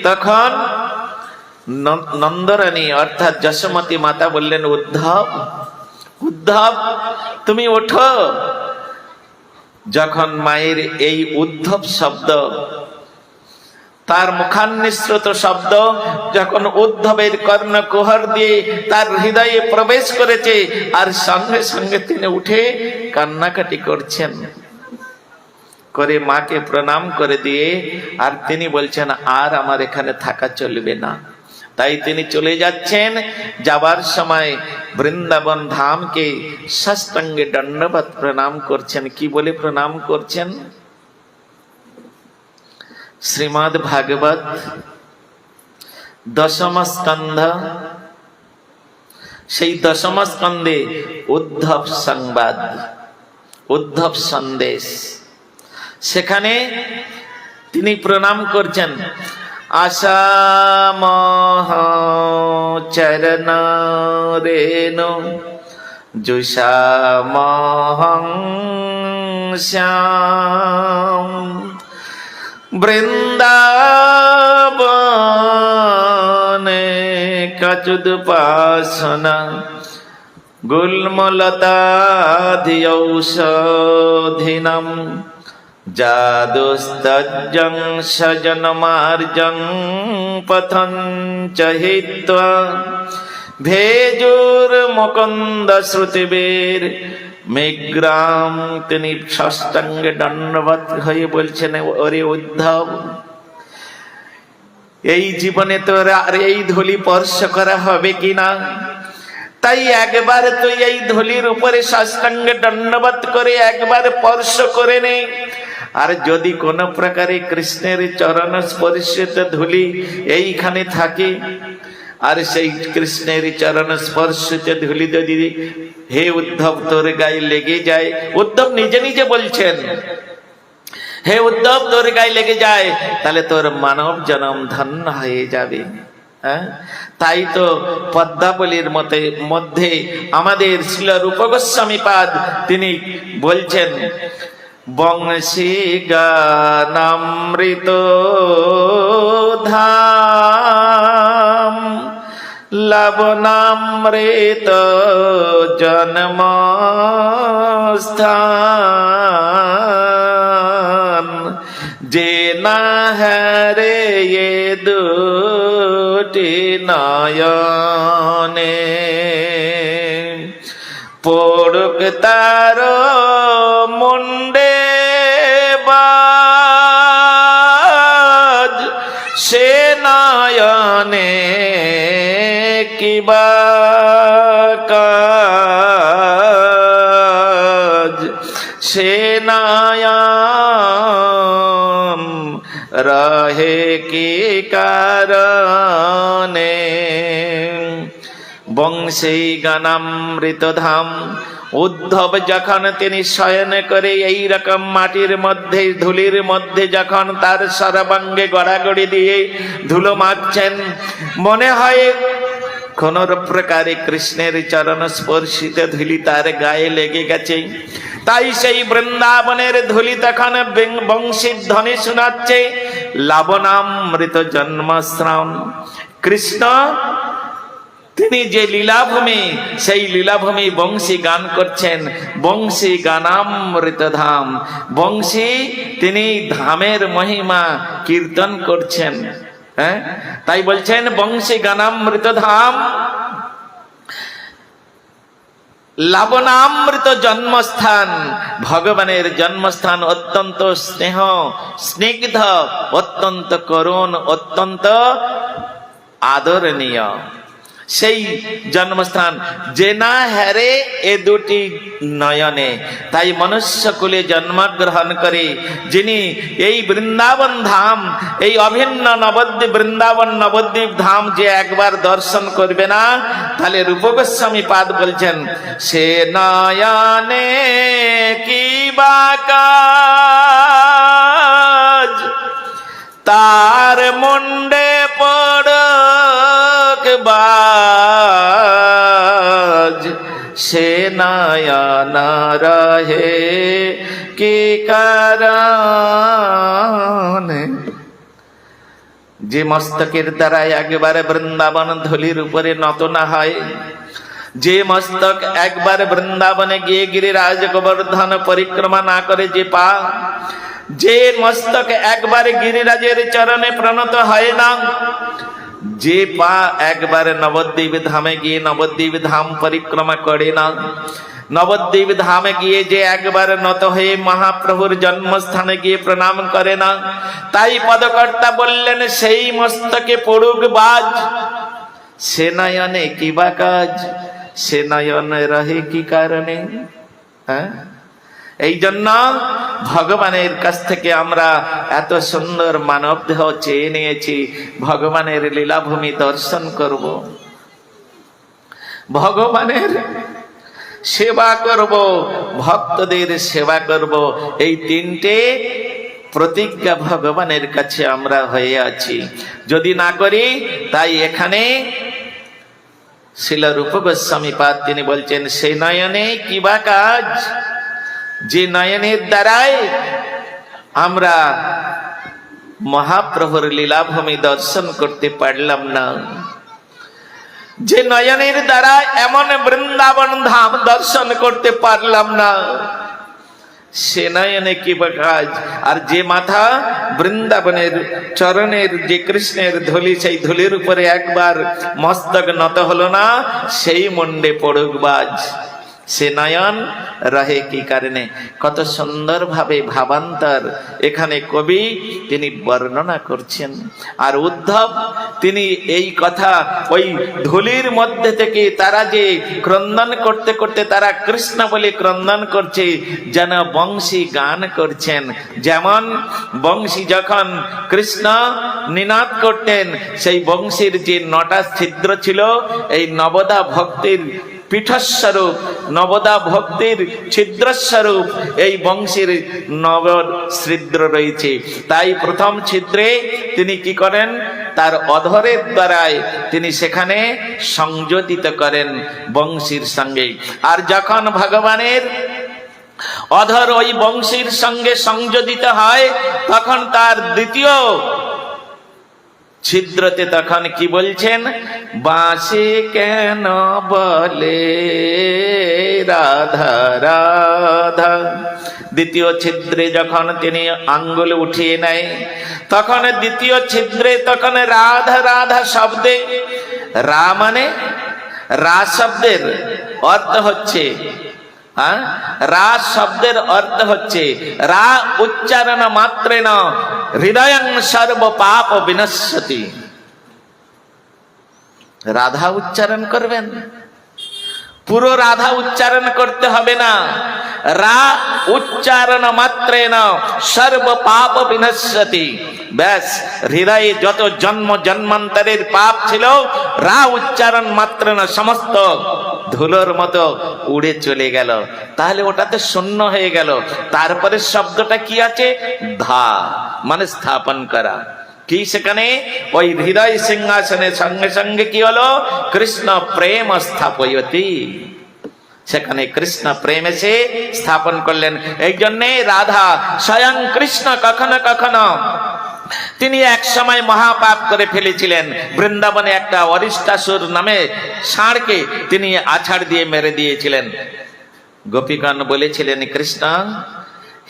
তখন নন্দরানী অর্থাৎ যশোমতী মাতা বললেন উদ্ধব, উদ্ধব তুমি ওঠো। যখন মায়ের এই উদ্ধব শব্দ, তার মুখান্নিঃসৃত শব্দ যখন উদ্ধবের কর্ণকুহর দিয়ে তার হৃদয়ে প্রবেশ করেছে, আর সঙ্গে সঙ্গে তিনি উঠে কান্নাকাটি করছেন, করে মাকে প্রণাম করে দিয়ে আর তিনি বলছেন আর আমার এখানে থাকা চলবে না। তাই তিনি চলে যাচ্ছেন। যাবার সময় বৃন্দাবন ধামকে সাষ্টাঙ্গে দণ্ডবৎ প্রণাম করছেন। কি বলে প্রণাম করছেন? শ্রীমদ্ ভাগবত দশম স্কন্ধ, সেই দশম স্কন্ধে উদ্ধব সংবাদ, উদ্ধব সন্দেশ, সেখানে তিনি প্রণাম করছেন। আসামহ চরণ রেণু জুষামহং শ্যাম বৃন্দাবনে কচুদুপাসনা গুল্মলতাধিঔষধিনম যাদুস্তজ্জং সজনমার্জং পথং চ হিত্বা ভেজুর মুকুন্দ শ্রুতিবীর মেঘ্রাম। তিনি সাষ্টাঙ্গে দণ্ডবৎ হয়ে বলছেন, ওরে উদ্ধব, এই জীবনে তোর আর এই ধুলি স্পর্শ করা হবে কিনা? তাই একবার তুই এই ধুলির উপরে সাষ্টাঙ্গে দণ্ডবত করে একবার স্পর্শ করে নে। আর যদি কোন প্রকারে কৃষ্ণের চরণ স্পর্শিত ধুলি এইখানে থাকে, আর সেই কৃষ্ণের চরণ স্পর্শিত ধুলি যদি হে উদ্ধব তোর গায়ে লেগে যায়, উদ্ধব নিজে নিজে বলছেন, হে উদ্ধব তোর গায়ে লেগে যায়, তাহলে তোর মানব জন্ম ধন্য হয়ে যাবে। তাই তো পদ্মাবলীর মধ্যে আমাদের শ্রীল রূপ গোস্বামী পাদ তিনি বলছেন, বংশী গানামৃত ধাম লবণামৃত জন্মস্থান, যে না হরে এ দুটি নয়নে, পড়ুক তার মুন্ডে বাজ, সে নয়নে কিবা কাজ, সে নয়ন রহে কি কারণে। বংশী গানামৃত ধাম, উদ্ধব যখন তিনি শয়ন করে এই রকম মাটির মধ্যে ধুলির মধ্যে যখন তার সর্বাঙ্গে গড়াগড়ি দিয়ে ধুলো মাখছেন, মনে হয় কোন প্রকারে কৃষ্ণের চরণ স্পর্শিত ধুলি তার গায়ে লেগে গেছে। তাই সেই বৃন্দাবনের ধুলি তখন বংশীর ধ্বনি শোনাচ্ছে, লবণামৃত জন্মস্থান। কৃষ্ণ তিনি যে লীলাভূমি, সেই লীলাভূমি বংশী গান করছেন, বংশী গানামৃত ধাম। বংশী তিনি ধামের মহিমা কীর্তন করছেন। তাই বলছেন বংশী গানামৃত ধাম, লবণামৃত জন্মস্থান। ভগবানের জন্মস্থান অত্যন্ত স্নেহ স্নিগ্ধ, অত্যন্ত করুণ, অত্যন্ত আদরণীয় সেই জন্মস্থান, যে না হেরে এ দুটি নয়নে। তাই মনুষ্য কুলে জন্মগ্রহণ করে যিনি এই বৃন্দাবন ধাম, এই অভিন্ন নবদ্বীপ বৃন্দাবন নবদ্বীপ ধাম যে একবার দর্শন করবে না, তাহলে রূপ গোস্বামী পাদ বলছেন, সে নয়নে কি বা কাজ, তার মুন্ডে পড়ক বাজ, সে নয়ন রহে কি কারণে। যে মস্তকের দ্বারা একবারে বৃন্দাবন ধুলির উপরে নত না হয়, যে মস্তক একবার বৃন্দাবনে গিয়ে গিরিরাজ গোবর্ধন পরিক্রমা না করে যে পা, যে মস্তক একবারে গিরিরাজের চরণে প্রণত হয় না, যে পা একবারে নবদ্বীপ ধামে গিয়ে নবদ্বীপ ধাম পরিক্রমা করে না, নবদ্বীপ ধামে গিয়ে যে একবার নত হয়ে মহাপ্রভুর জন্মস্থানে গিয়ে প্রণাম করে না, তাই পদকর্তা বললেন সেই মস্তকে পড়ুক বাজ, সে নয়নে কি বা কাজ, সে নয়ন রহে কি কারণে। এই জন্য ভগবানের কাছ থেকে আমরা এত সুন্দর মানব দেহ চেয়ে নিয়েছি, ভগবানের লীলাভূমি দর্শন করব, ভগবানের সেবা করব, ভক্তদের সেবা করব। এই তিনটে প্রতিজ্ঞা ভগবানের কাছে আমরা হয়ে আছি। যদি না করি, তাই এখানে শ্রীল রূপ গোস্বামী পাদ তিনি বলছেন, সে নয়নে কিবা কাজ, যে নয়নের দ্বারাই আমরা মহাপ্রভুর লীলাভূমি দর্শন করতে পারলাম না, যে নয়নের দ্বারা এমন বৃন্দাবন ধাম দর্শন করতে পারলাম না, সে নয়নে কি বা কাজ। আর যে মাথা বৃন্দাবনের চরণের যে কৃষ্ণের ধুলি, সেই ধুলির উপরে একবার মস্তক নত হলো না, সেই মুন্ডে পড়ুক বাজ, সে নয়ন রহে কি কারণে। কত সুন্দর ভাবে ভাবান্তর এখানে কবি তিনি বর্ণনা করছেন। আর উদ্ধব তিনি এই কথা ওই ধুলির মধ্যে থেকে তারা যে ক্রন্দন করতে করতে তারা কৃষ্ণ বলে ক্রন্দন করছে, যেন বংশী গান করছেন। যেমন বংশী যখন কৃষ্ণ নিনাদ করতেন, সেই বংশীর যে 9টা ছিদ্র ছিল, এই নবদা ভক্তির পীঠস্বরূপ, নবদা ভক্তির ছিদ্রস্বরূপ এই বংশীর নব ছিদ্র রয়েছে। তাই প্রথম ছিদ্রে তিনি কি করেন, তার অধরের দ্বারায় তিনি সেখানে সংযোজিত করেন বংশীর সঙ্গে। আর যখন ভগবানের অধর ওই বংশীর সঙ্গে সংযোজিত হয়, তখন তার দ্বিতীয় ছিদ্রতে তখন কি বলছেন, বাঁশি কেন বলে রাধা রাধা। দ্বিতীয় ছিদ্রে যখন তিনি আঙ্গুল উঠিয়ে নেয়, তখন দ্বিতীয় ছিদ্রে তখন রাধা রাধা শব্দে, রা মানে রা শব্দের অর্থ হচ্ছে, রা শব্দের অর্থ হচ্ছে রা উচ্চারণ মাত্রেণ হৃদয়ং সর্ব পাপ বিনশ্যতি। রাধা উচ্চারণ করবেন, পুরো রাধা উচ্চারণ করতে হবে না, রা উচ্চারণ মাত্রেণ সর্ব পাপ বিনশ্যতি। ব্যাস, হৃদয়ে যত জন্ম জন্মান্তরের পাপ ছিল, রা উচ্চারণ মাত্রেণ সমস্ত ধুলোর মতো উড়ে চলে গেল। তাহলে ওটাতে শূন্য হয়ে গেল। তারপরে শব্দটা কি আছে, ধা মানে স্থাপন করা। কি সেখানে ওই হৃদয় সিংহাসনের সঙ্গে সঙ্গে কি হলো, কৃষ্ণ প্রেম স্থাপয়তি, সেখানে কৃষ্ণ প্রেম এসে স্থাপন করলেন। এই জন্যে রাধা স্বয়ং কৃষ্ণ কখনো কখনো তিনি এক সময় মহাপাপ করে ফেলেছিলেন। বৃন্দাবনে একটা অরিষ্টাসুর নামে ষাঁড়কে তিনি আছাড় দিয়ে মেরে দিয়েছিলেন। গোপীগণ বলেছিলেন, কৃষ্ণ,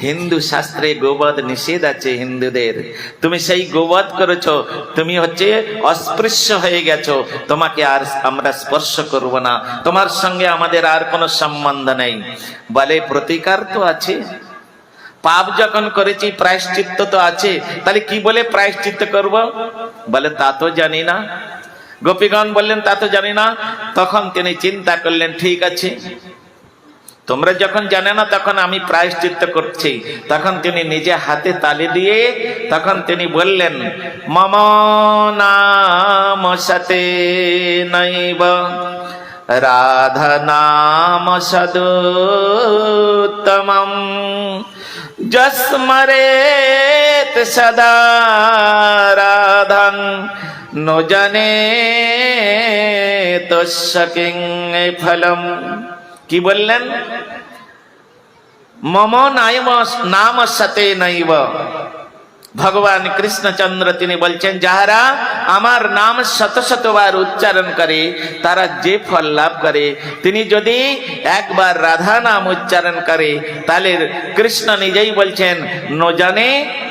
হিন্দু শাস্ত্রে গোবধ নিষেধ আছে হিন্দুদের, তুমি সেই গোবধ করেছো, তুমি হচ্ছে অস্পৃশ্য হয়ে গেছো, তোমাকে আর আমরা স্পর্শ করব না, তোমার সঙ্গে আমাদের আর কোনো সম্বন্ধ নেই। বলে প্রতিকার তো আছে, পাপ যখন করেছি প্রায়শ্চিত্ত তো আছে, তাহলে কি বলে প্রায়শ্চিত্ত করব? বলে তা তো জানি না। গোপীগণ বললেন তা তো জানি না। তখন তিনি চিন্তা করলেন, ঠিক আছে, তোমরা যখন জানে না তখন আমি প্রায়শ্চিত্ত করছি। তখন তিনি নিজে হাতে তালি দিয়ে তখন তিনি বললেন, মম নাম সতে নৈব রাধা নাম সদুত্তমম যস্মরেত সদা রাধং নো জানে তস্য কিং ফলম। কি বললেন? মম নাম সতে নৈব। ভগবান কৃষ্ণচন্দ্র তিনি বলছেন, যাহারা আমার নাম শত শতবার উচ্চারণ করে তারা যে ফল লাভ করে, তিনি যদি একবার রাধা নাম উচ্চারণ করে তাহলে কৃষ্ণ নিজেই বলছেন, ন জানে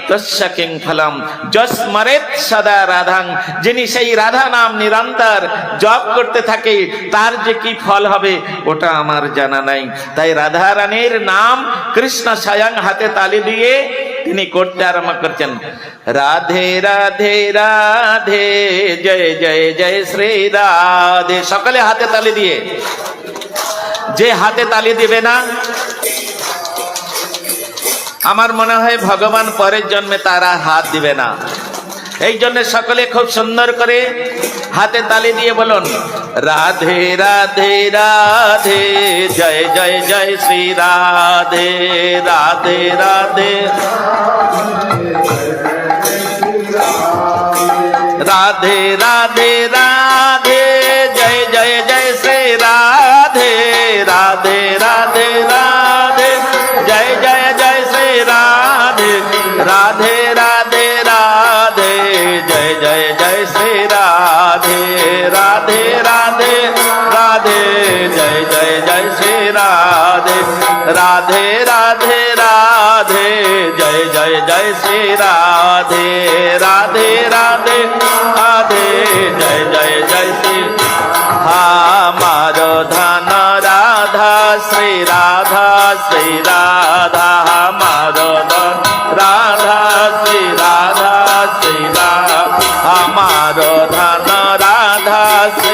তস্য কিং ফলম যস্মরেত সদা রাধাং। যিনি সেই রাধা নাম নিরন্তর জপ করতে থাকে তার যে কি ফল হবে ওটা আমার জানা নাই। তাই রাধা রানীর নাম কৃষ্ণ স্বয়ং হাতে তালি দিয়ে তিনি করতে আরম্ভ করছেন, রাধে রাধে রাধে জয় জয় জয় শ্রী রাধে। সকলে হাতে তালি দিয়ে, যে হাতে তালি দিবে না আমার মনে হয় ভগবান পরের জন্মে তারা হাত দিবে না। এই জন্য সকলে খুব সুন্দর করে হাতে তালি দিয়ে বলুন, রাধে রাধে রাধে জয় জয় জয় শ্রী রাধে রাধে রাধে রাধে রাধে রাধে জয় জয় জয় শ্রী রাধে রাধে রাধে রাধে জয় জয় জয় শ্রী রাধে রাধে রাধে রাধে জয় জয় জয় শ্রী রাধে রাধে রাধে রাধে জয় জয় জয় শ্রী রাধে রাধে রাধে রাধে জয় জয় জয় শ্রী রাধে রাধে রাধে রাধে জয় জয় জয় শ্রী। हमारो धन राधा श्री राधा श्री राधा, हमारो धन राधा श्री राधा श्री राधा, हमारो धन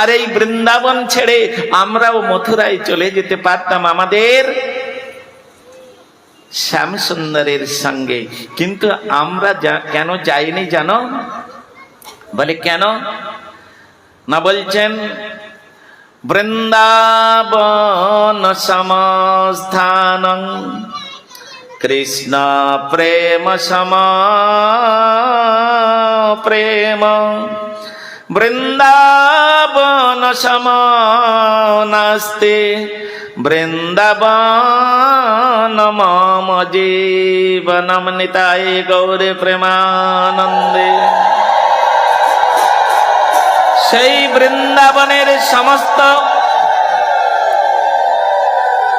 আর এই বৃন্দাবন ছেড়ে আমরাও মথুরায় চলে যেতে পারতাম আমাদের শ্যাম সুন্দরের সঙ্গে, কিন্তু আমরা কেন যাইনি জানো? বলে কেন না, বলছেন বৃন্দাবন সমস্থানং কৃষ্ণ প্রেম সম প্রেম, বৃন্দাবন সম নাস্তি বৃন্দাবন মম জীবনম নিতাই গৌরে প্রেমানন্দে। সেই বৃন্দাবনের সমস্ত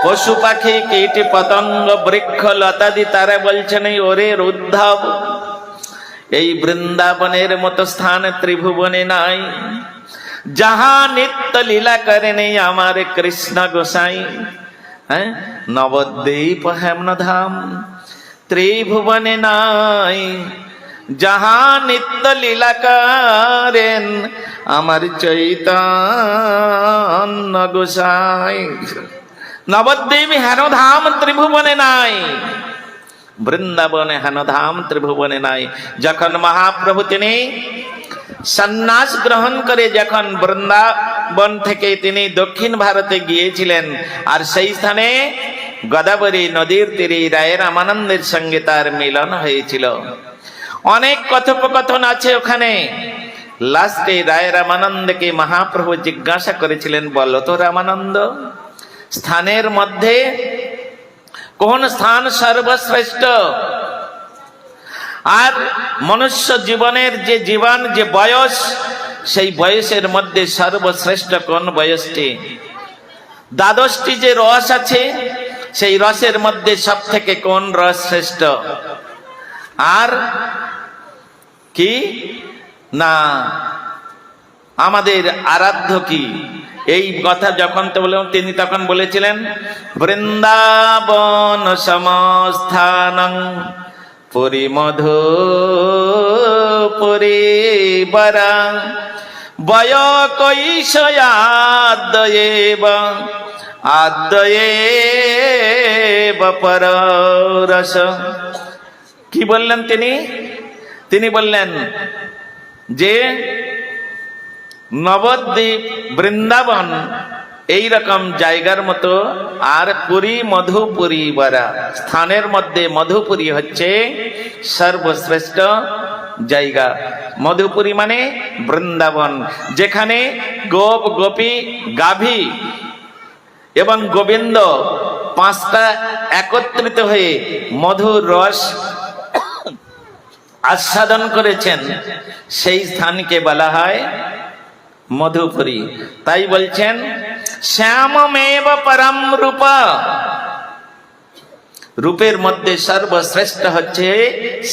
পশু পাখি কীট পতঙ্গ বৃক্ষ লতাদি তারা বলছেন ওরে উদ্ধব, এই বৃন্দাবনের মতো স্থান ত্রিভুবনে নাই, যাহা নিত্য লীলা করেন আমার কৃষ্ণ গোসাই। হ্যাঁ, নবদ্বীপ হেমনধাম ত্রিভুবনে নাই, যাহা নিত্য লীলা করেন আমার চৈতন্য গোসাই। নবদ্বীপ হেনধাম ত্রিভুবনে নাই, বৃন্দাবনে হেনধাম ত্রিভুবনে নাই। যখন মহাপ্রভু তিনি সন্ন্যাস গ্রহণ করে যখন বৃন্দাবন থেকে তিনি দক্ষিণ ভারতে গিয়েছিলেন, আর সেই স্থানে গোদাবরী নদীর তীরে রায় রামানন্দের সঙ্গে তার মিলন হয়েছিল। অনেক কথোপকথন আছে ওখানে। লাস্টে রায় রামানন্দকে মহাপ্রভু জিজ্ঞাসা করেছিলেন, বলো তো রামানন্দ, স্থানের মধ্যে কোন স্থান সর্বশ্রেষ্ঠ? আর মনুষ্য জীবনের যে জীবন, যে বয়স, সেই বয়সের মধ্যে সর্বশ্রেষ্ঠ কোন বয়সটি? দ্বাদশটি যে রস আছে, সেই রসের মধ্যে সব থেকে কোন রস শ্রেষ্ঠ? আর কি না আমাদের আরাধ্য কি? এই কথা যখন তো বললাম, তিনি তখন বলেছিলেন বৃন্দাবন সমস্থানং পুরী মধু পুরী বরা বয় কৈশয়াদ্বয়েব আদ্বয়েব পররস। কি বললেন তিনি? তিনি বললেন যে নবদ্বীপ বৃন্দাবন এই রকম জায়গার মতো, আর পুরী মধুপুরী বরা, স্থানের মধ্যে মধুপুরী হচ্ছে সর্বশ্রেষ্ঠ জায়গা। মধুপুরী মানে বৃন্দাবন, যেখানে গোপ গোপী গাভী এবং গোবিন্দ পাঁচটা একত্রিত হয়ে মধুর রস আস্বাদন করেছেন, সেই স্থানকে বলা হয় মধুপুরী। তাই বলছেন শ্যামমেব পরম রূপ, রূপের মধ্যে সর্বশ্রেষ্ঠ হচ্ছে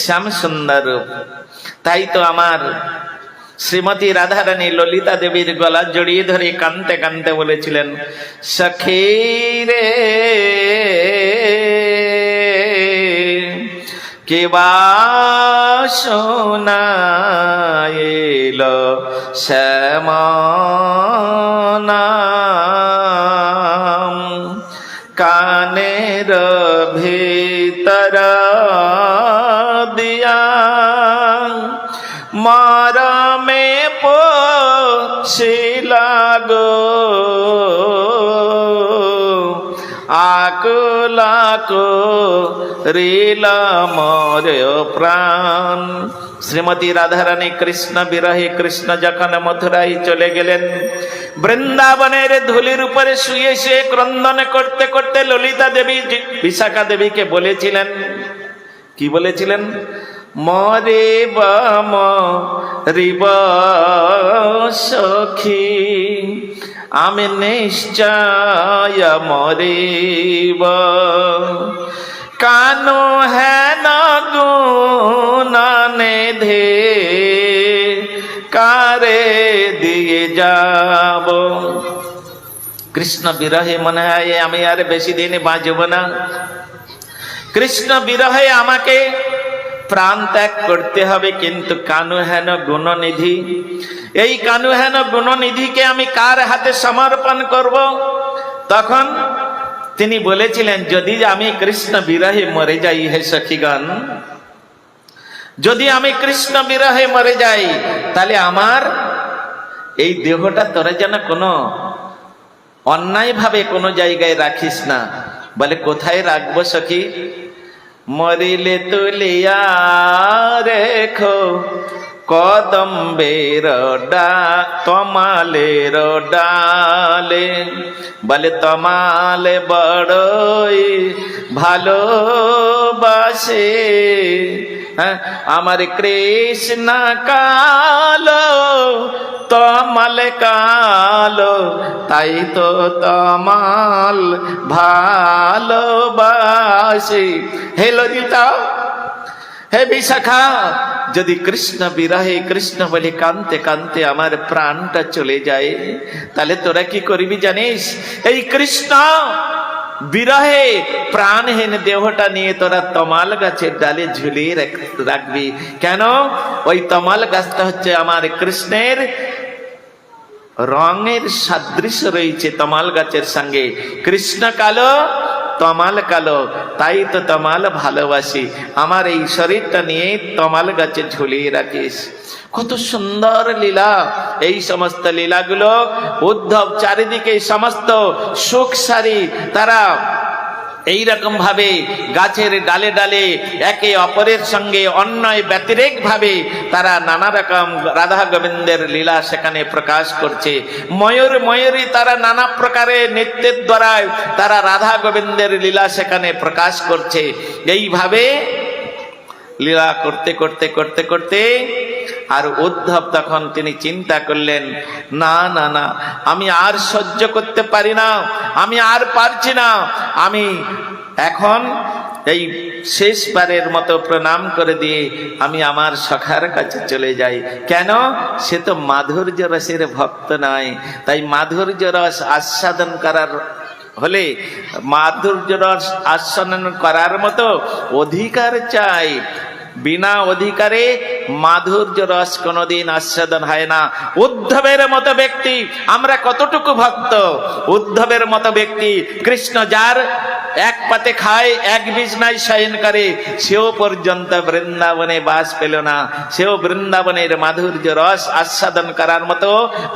শ্যাম সুন্দর রূপ। তাই তো আমার শ্রীমতী রাধারানী ললিতা দেবীর গলা জড়িয়ে ধরে কাঁদতে কাঁদতে বলেছিলেন, সখী রে কেবা শোনাইল শ্যাম নাম, কানের ভিতর দিয়া মরমে পোষিলাগো, আকুলাকো রিলা মরে প্রাণ। শ্রীমতী রাধারানী কৃষ্ণ বিরহে, কৃষ্ণ যখন মথুরায় চলে গেলেন, বৃন্দাবনের ধুলির উপরে শুয়ে শুয়ে ক্রন্দন করতে করতে ললিতা দেবী বিশাখা দেবীকে বলেছিলেন, কি বলেছিলেন? মরে বাম রিব সখী আমি নিশ্চয় মরিব, কানো হেন গুণনে ধে কারে দিয়ে যাব। কৃষ্ণ বিরহে মনে হয় আমি আর বেশি দিন বাঁচব না। কৃষ্ণ বিরহে আমাকে প্রাণ ত্যাগ করতে হবে, কিন্তু কানু হেন গুণনিধি, এই কানু হেন গুণনিধিকে আমি কার হাতে সমর্পণ করব? তখন তিনি বলেছিলেন, যদি আমি কৃষ্ণ বিরহে মরে যাই হে সখীগণ, যদি আমি কৃষ্ণ বিরহে মরে যাই, তাহলে আমার এই দেহটা তোরা যেন কোনো অন্যায় ভাবে কোনো জায়গায় রাখিস না। বলে কোথায় রাখবো সখী? মরিলে তুলিয়া রেখো কদম্বের তমালের ডালে। বলে তমালে বড়ই ভালোবাসে, আমার কৃষ্ণ কালো তমাল কালো, তাই তো তমাল ভালোবাসে। হে ললিতা, হে বিশাখা, যদি কৃষ্ণ বিরহে কৃষ্ণ বলে কানতে কানতে আমার প্রাণটা চলে যায়, তাহলে তোরা কি করবি জানিস? এই কৃষ্ণ বিরহে প্রাণহীন দেহটা নিয়ে তোরা তমাল গাছের ডালে ঝুলিয়ে রাখবি। কেন? ওই তমাল গাছটা হচ্ছে আমার কৃষ্ণের রঙের সাদৃশ্য রয়েছে তমাল গাছের সঙ্গে। কৃষ্ণ কালো, তমাল কালো, তাই তো তমাল ভালোবাসি। আমার এই শরীরটা নিয়ে তমাল গাছে ঝুলিয়ে রাখিস। কত সুন্দর লীলা! এই সমস্ত লীলাগুলো উদ্ধব চারিদিকে সমস্ত সুখ সারি তারা এইরকম ভাবে গাছের ডালে ডালে একে অপরের সঙ্গে অন্যায় ব্যতিরেক ভাবে তারা নানা রকম রাধা গোবিন্দের লীলা সেখানে প্রকাশ করছে। ময়ূর ময়ূরী তারা নানা প্রকারের নৃত্যের দ্বারা তারা রাধা গোবিন্দের লীলা সেখানে প্রকাশ করছে। এইভাবে লীলা করতে করতে করতে করতে আর উদ্ধব তখন তিনি চিন্তা করলেন, না না না, আমি আর সহ্য করতে পারি না, আমি আর পারছি না, আমি এখন এই শেষবারের মতো প্রণাম করে দিয়ে আমি আমার সখার কাছে চলে যাই। কেন? সে তো মাধুর্য রসের ভক্ত নয়, তাই মাধুর্য রস আস্বাদন করার হলে মাধুর্য রস আস্বাদন করার মতো অধিকার চাই। বিনা অধিকারে মাধুর্য রস কোনদিন আস্বাদন হয় না। উদ্ধবের মতো ব্যক্তি, আমরা কতটুকু ভক্ত, উদ্ধবের মতো ব্যক্তি, কৃষ্ণ যার এক পাতে খায় এক বিছনায় শয়ন করে, সেও পর্যন্ত বৃন্দাবনে বাস পেল না, সেও বৃন্দাবনের মাধুর্য রস আস্বাদন করার মতো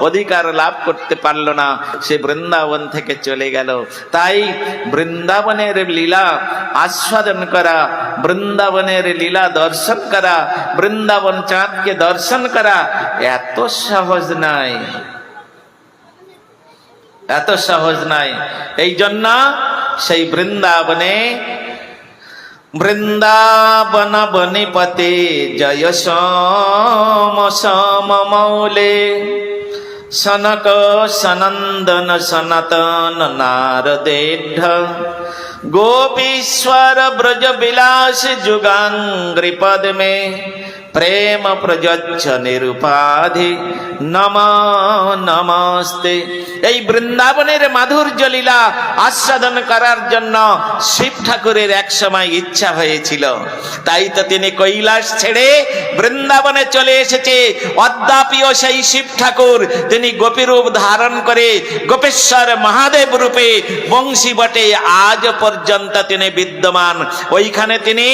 অধিকার লাভ করতে পারল না, সে বৃন্দাবন থেকে চলে গেল। তাই বৃন্দাবনের লীলা আস্বাদন করা, বৃন্দাবনের লীলা দর্শন করা, বৃন্দাবন চাঁদকে দর্শন করা এত সহজ নাই, এত সহজ নাই। এই জন্য সেই বৃন্দাবনে বৃন্দাবন বনিপতে জয় সোম সোম মৌলে সনক সনন্দন সনাতন নারদেঢ গোপীশ্বর ব্রজ বিলাস যুগাঙ্গ্রি পদ মে প্রেম প্রযচ্ছ নিরুপাধি নম নমস্তে। এই বৃন্দাবনের মাধুর্য লীলা আস্বাদন করার জন্য শিব ঠাকুরের এক সময় ইচ্ছা হয়েছিল, তাই তো তিনি কৈলাস ছেড়ে বৃন্দাবনে চলে এসেছে। অদ্যাপিও সেই শিব ঠাকুর তিনি গোপীরূপ ধারণ করে গোপেশ্বর মহাদেব রূপে বংশী বটে আজ পর্যন্ত তিনি বিদ্যমান। ওইখানে তিনি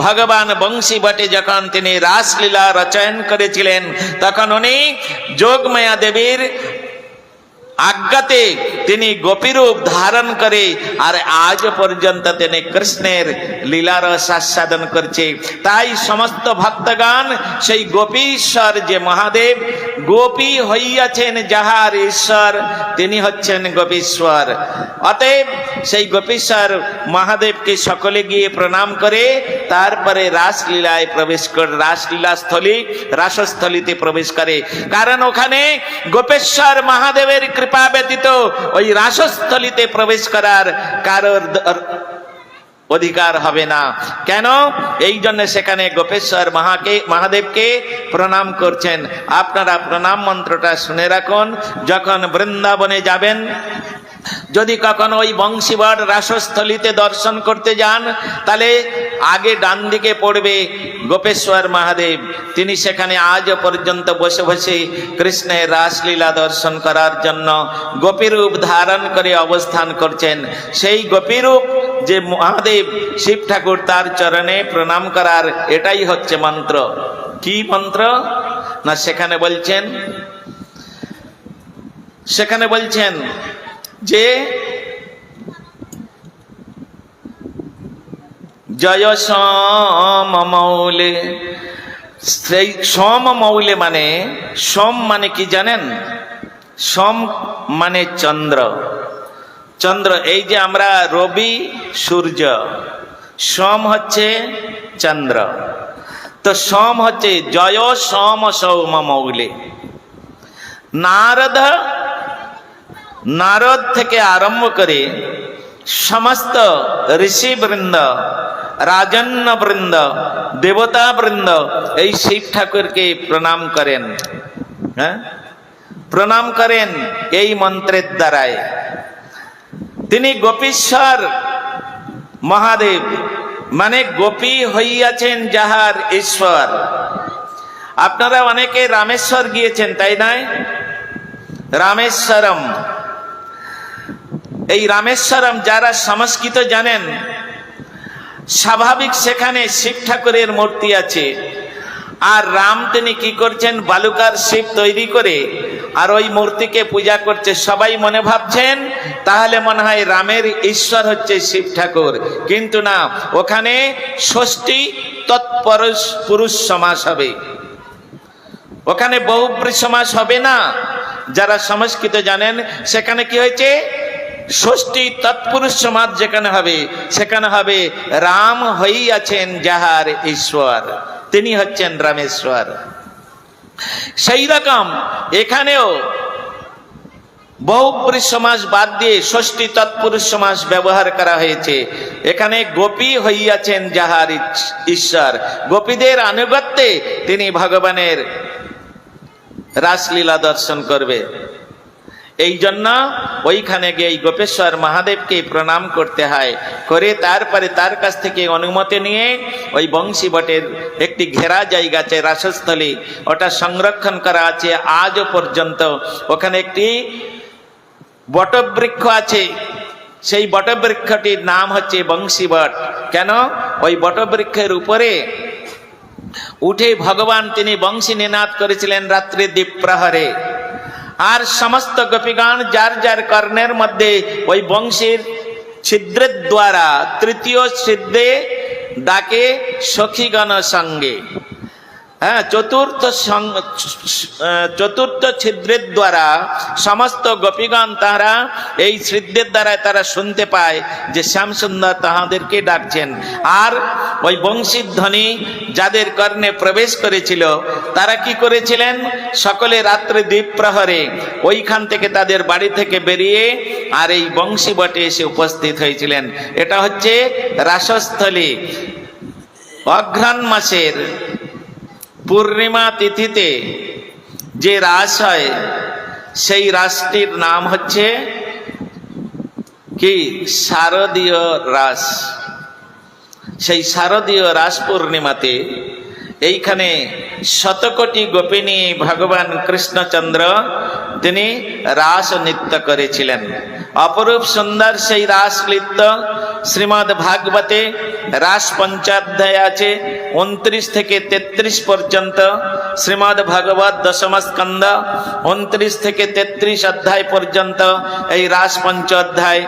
ভগবান বংশী বটে যখন তিনি রাসলীলা রচয়ন করেছিলেন, তখন উনি যোগমায়া দেবীর আজ্ঞাতে তিনি গোপীরূপ ধারণ করে আর আজ পর্যন্ত তিনি কৃষ্ণের লীলারস আস্বাদন করছে। তাই সমস্ত ভক্তগণ সেই গোপীশ্বর যে মহাদেব, গোপী হইয়াছেন যাহার ঈশ্বর, তিনি হচ্ছেন গোপীশ্বর। অতএব সেই গোপীশ্বর মহাদেবকে সকলে গিয়ে প্রণাম করে তারপরে রাসলীলায় প্রবেশ করে, রাসলীলা স্থলী রাসস্থলীতে প্রবেশ করে। কারণ ওখানে গোপেশ্বর মহাদেবের কৃপা ব্যতীত ওই রাসস্থলীতে প্রবেশ করার কারোর অধিকার হবে না। কেন? এই জন্য সেখানে গোপেশ্বর মহাদেবকে প্রণাম করছেন। আপনারা প্রণাম মন্ত্রটা শুনে রাখুন। যখন বৃন্দাবনে যাবেন, যদি কখনো ওই বংশীবট রাসস্থলীতে দর্শন করতে যান, তাহলে আগে ডান দিকে পড়বে গোপেশ্বর মহাদেব। তিনি সেখানে আজও পর্যন্ত বসে বসে কৃষ্ণের রাসলীলা দর্শন করার জন্য গোপীরূপ ধারণ করে অবস্থান করছেন। সেই গোপীরূপ যে মহাদেব শিব ঠাকুর, তার চরণে প্রণাম করার এটাই হচ্ছে মন্ত্র। কি মন্ত্র না, সেখানে বলছেন যে জয় সোম মৌলে। সেই সোম মৌলে মানে, সোম মানে কি জানেন? সোম মানে চন্দ্র। চন্দ্র, এই যে আমরা রবি সূর্য, সোম হচ্ছে চন্দ্র। তো সোম হচ্ছে জয় সোম সৌম মৌলে। নারদ থেকে আরম্ভ করে সমস্ত ঋষিবৃন্দ, রাজন্য বৃন্দ, দেবতা বৃন্দ এই শিব ঠাকুরকে প্রণাম করেন। হ্যাঁ, প্রণাম করেন এই মন্ত্রের দ্বারায়। তিনি গোপীশ্বর মহাদেব, মানে গোপী হইয়াছেন যাহার ঈশ্বর। আপনারা অনেকে রামেশ্বর গিয়েছেন, তাই নয়? রামেশ্বরম, এই রামেশ্বরম যারা সংস্কৃত জানেন, স্বাভাবিক সেখানে শিব ঠাকুরের মূর্তি আছে। আর রাম তিনি কি করছেন? বালুকার শিব তৈরি করে আর ওই মূর্তিকে পূজা করছে। সবাই মনে ভাবছেন তাহলে মনে হয় রামের ঈশ্বর হচ্ছে শিব ঠাকুর, কিন্তু না, ওখানে ষষ্ঠী তৎপুরুষ পুরুষ সমাস হবে, ওখানে বহুব্রী সমাস হবে না। যারা সংস্কৃত জানেন সেখানে কি হয়েছে? ষষ্ঠী তৎপুরুষ সমাস যেখানে হবে, সেখানে হবে রাম হইয়াছেন যাহার ঈশ্বর, তিনি হচ্ছেন রামেশ্বর। সেই রকম এখানেও বহুব্রী সমাস বাদ দিয়ে ষষ্ঠী তৎপুরুষ সমাস ব্যবহার করা হয়েছে। এখানে গোপী হইয়াছেন যাহার ঈশ্বর, গোপীদের আনুগত্যে তিনি ভগবানের রাসলীলা দর্শন করবে। এই জন্য ওইখানে গিয়ে গোপেশ্বর মহাদেবকে প্রণাম করতে হয়, করে তারপরে তার কাছ থেকে অনুমতি নিয়ে ওই বংশী বটের একটি ঘেরা জায়গা আছে, রাসস্থলী, ওটা সংরক্ষণ করা আছে আজও পর্যন্ত। ওখানে একটি বটবৃক্ষ আছে, সেই বটবৃক্ষটির নাম হচ্ছে বংশী বট। কেন? ওই বটবৃক্ষের উপরে উঠে ভগবান তিনি বংশী নিনাদ করেছিলেন রাত্রি দ্বীপ প্রহরে। আর সমস্ত গোপীগণ যার যার কর্ণের মধ্যে ওই বংশীর ছিদ্রের দ্বারা তৃতীয় ছিদ্রে ডাকে সখীগণ সঙ্গে। হ্যাঁ, চতুর্থ ছিদ্রের দ্বারা সমস্ত গোপীগণ তারা এই ছিদ্রের দ্বারা তারা শুনতে পায় যে শ্যামসুন্দর তাহাদেরকে ডাকছেন। আর ওই বংশীর ধ্বনি যাদের কর্ণে প্রবেশ করেছিল তারা কি করেছিলেন? সকলে রাত্রে দ্বীপ প্রহরে ওইখান থেকে তাদের বাড়ি থেকে বেরিয়ে আর এই বংশী বটে এসে উপস্থিত হয়েছিলেন। এটা হচ্ছে রাসস্থলী। অঘ্রাণ মাসের পূর্ণিমা তিথিতে যে রাস হয় সেই রাসটির নাম হচ্ছে কি? শারদীয় রাস। সেই শারদীয় রাস পূর্ণিমাতে এইখানে শতকোটি গোপিনী ভগবান কৃষ্ণচন্দ্র তিনি রাস নৃত্য করেছিলেন। অপরূপ সুন্দর সেই রাস নৃত্য শ্রীমদ্ ভাগবতে রাস পঞ্চাধ্যায় আছে 29 থেকে 33 পর্যন্ত। শ্রীমদ্ ভাগবত দশম স্কন্ধ 29 থেকে 33 অধ্যায় পর্যন্ত এই রাস পঞ্চাধ্যায়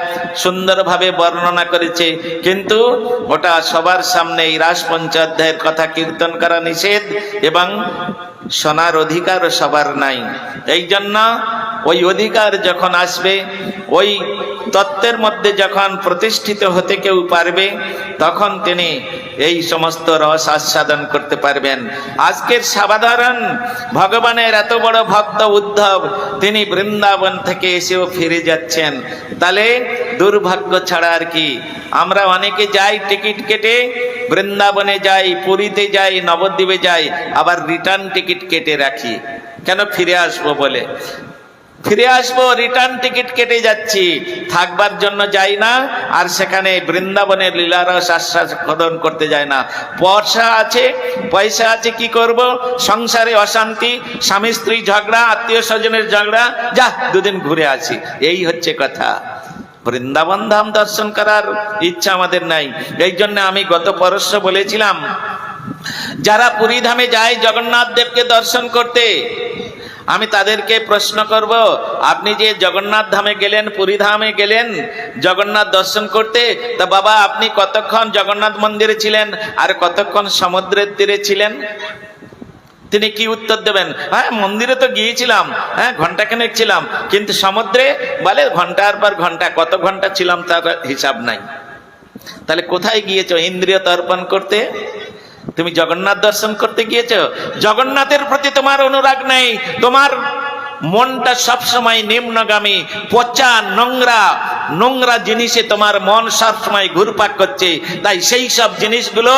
সুন্দরভাবে বর্ণনা করেছে। কিন্তু ওটা সবার সামনে এই রাস পঞ্চাধ্যায়ের কথা কীর্তন করা নিষেধ এবং শোনার অধিকার সবার নাই। এই জন্য ওই অধিকার যখন আসবে, ওই তত্ত্বের মধ্যে যখন প্রতিষ্ঠিত হতে কেউ পারবে, তখন তিনি এই সমস্ত রস আস্বাদন করতে পারবেন। আজকের সাধারণ ভগবানের এত বড় ভক্ত উদ্ধব, তিনি বৃন্দাবন থেকে এসেও ফিরে যাচ্ছেন, তাহলে দুর্ভাগ্য ছাড়া আর কি। আমরা অনেকে যাই টিকিট কেটে, বৃন্দাবনে যাই, পুরীতে যাই, নবদ্বীপে যাই, আবার রিটার্ন টিকিট কেটে রাখি, কেন? ফিরে আসবো বলে। ফিরে আসবো, রিটার্ন টিকিট কেটে যাচ্ছি, থাকবার জন্য যাই না, আর সেখানে বৃন্দাবনের লীলারস আস্বাদন করতে যায় না। পয়সা আছে কি করব, সংসারে অশান্তি, স্বামী স্ত্রী ঝগড়া, আত্মীয় স্বজনের ঝগড়া, যা দুদিন ঘুরে আসি, এই হচ্ছে কথা। বৃন্দাবন ধাম দর্শন করার ইচ্ছা আমাদের নাই। এই জন্য আমি গত পরশ্ব বলেছিলাম, যারা পুরী ধামে যায় জগন্নাথ দেবকে দর্শন করতে, আমি তাদেরকে প্রশ্ন করব, আপনি যে জগন্নাথ ধামে গেলেন, পুরী ধামে গেলেন জগন্নাথ দর্শন করতে, তা বাবা আপনি কতক্ষণ জগন্নাথ মন্দিরে ছিলেন আর কতক্ষণ সমুদ্রের তীরে ছিলেন? তিনি কি উত্তর দেবেন? হ্যাঁ, মন্দিরে তো গিয়েছিলাম, হ্যাঁ ঘন্টাখানেক ছিলাম, কিন্তু সমুদ্রে বলে ঘন্টার পর ঘন্টা, কত ঘন্টা ছিলাম তার হিসাব নাই। তাহলে কোথায় গিয়েছো? ইন্দ্রিয় তর্পণ করতে? তুমি জগন্নাথ দর্শন করতে গিয়েছো? জগন্নাথের প্রতি তোমার অনুরাগ নেই, তোমার মনটা সবসময় নিম্নগামী, পচা নোংরা জিনিসে তোমার মন সবসময় ঘুরপাক করছে। তাই সেই সব জিনিসগুলো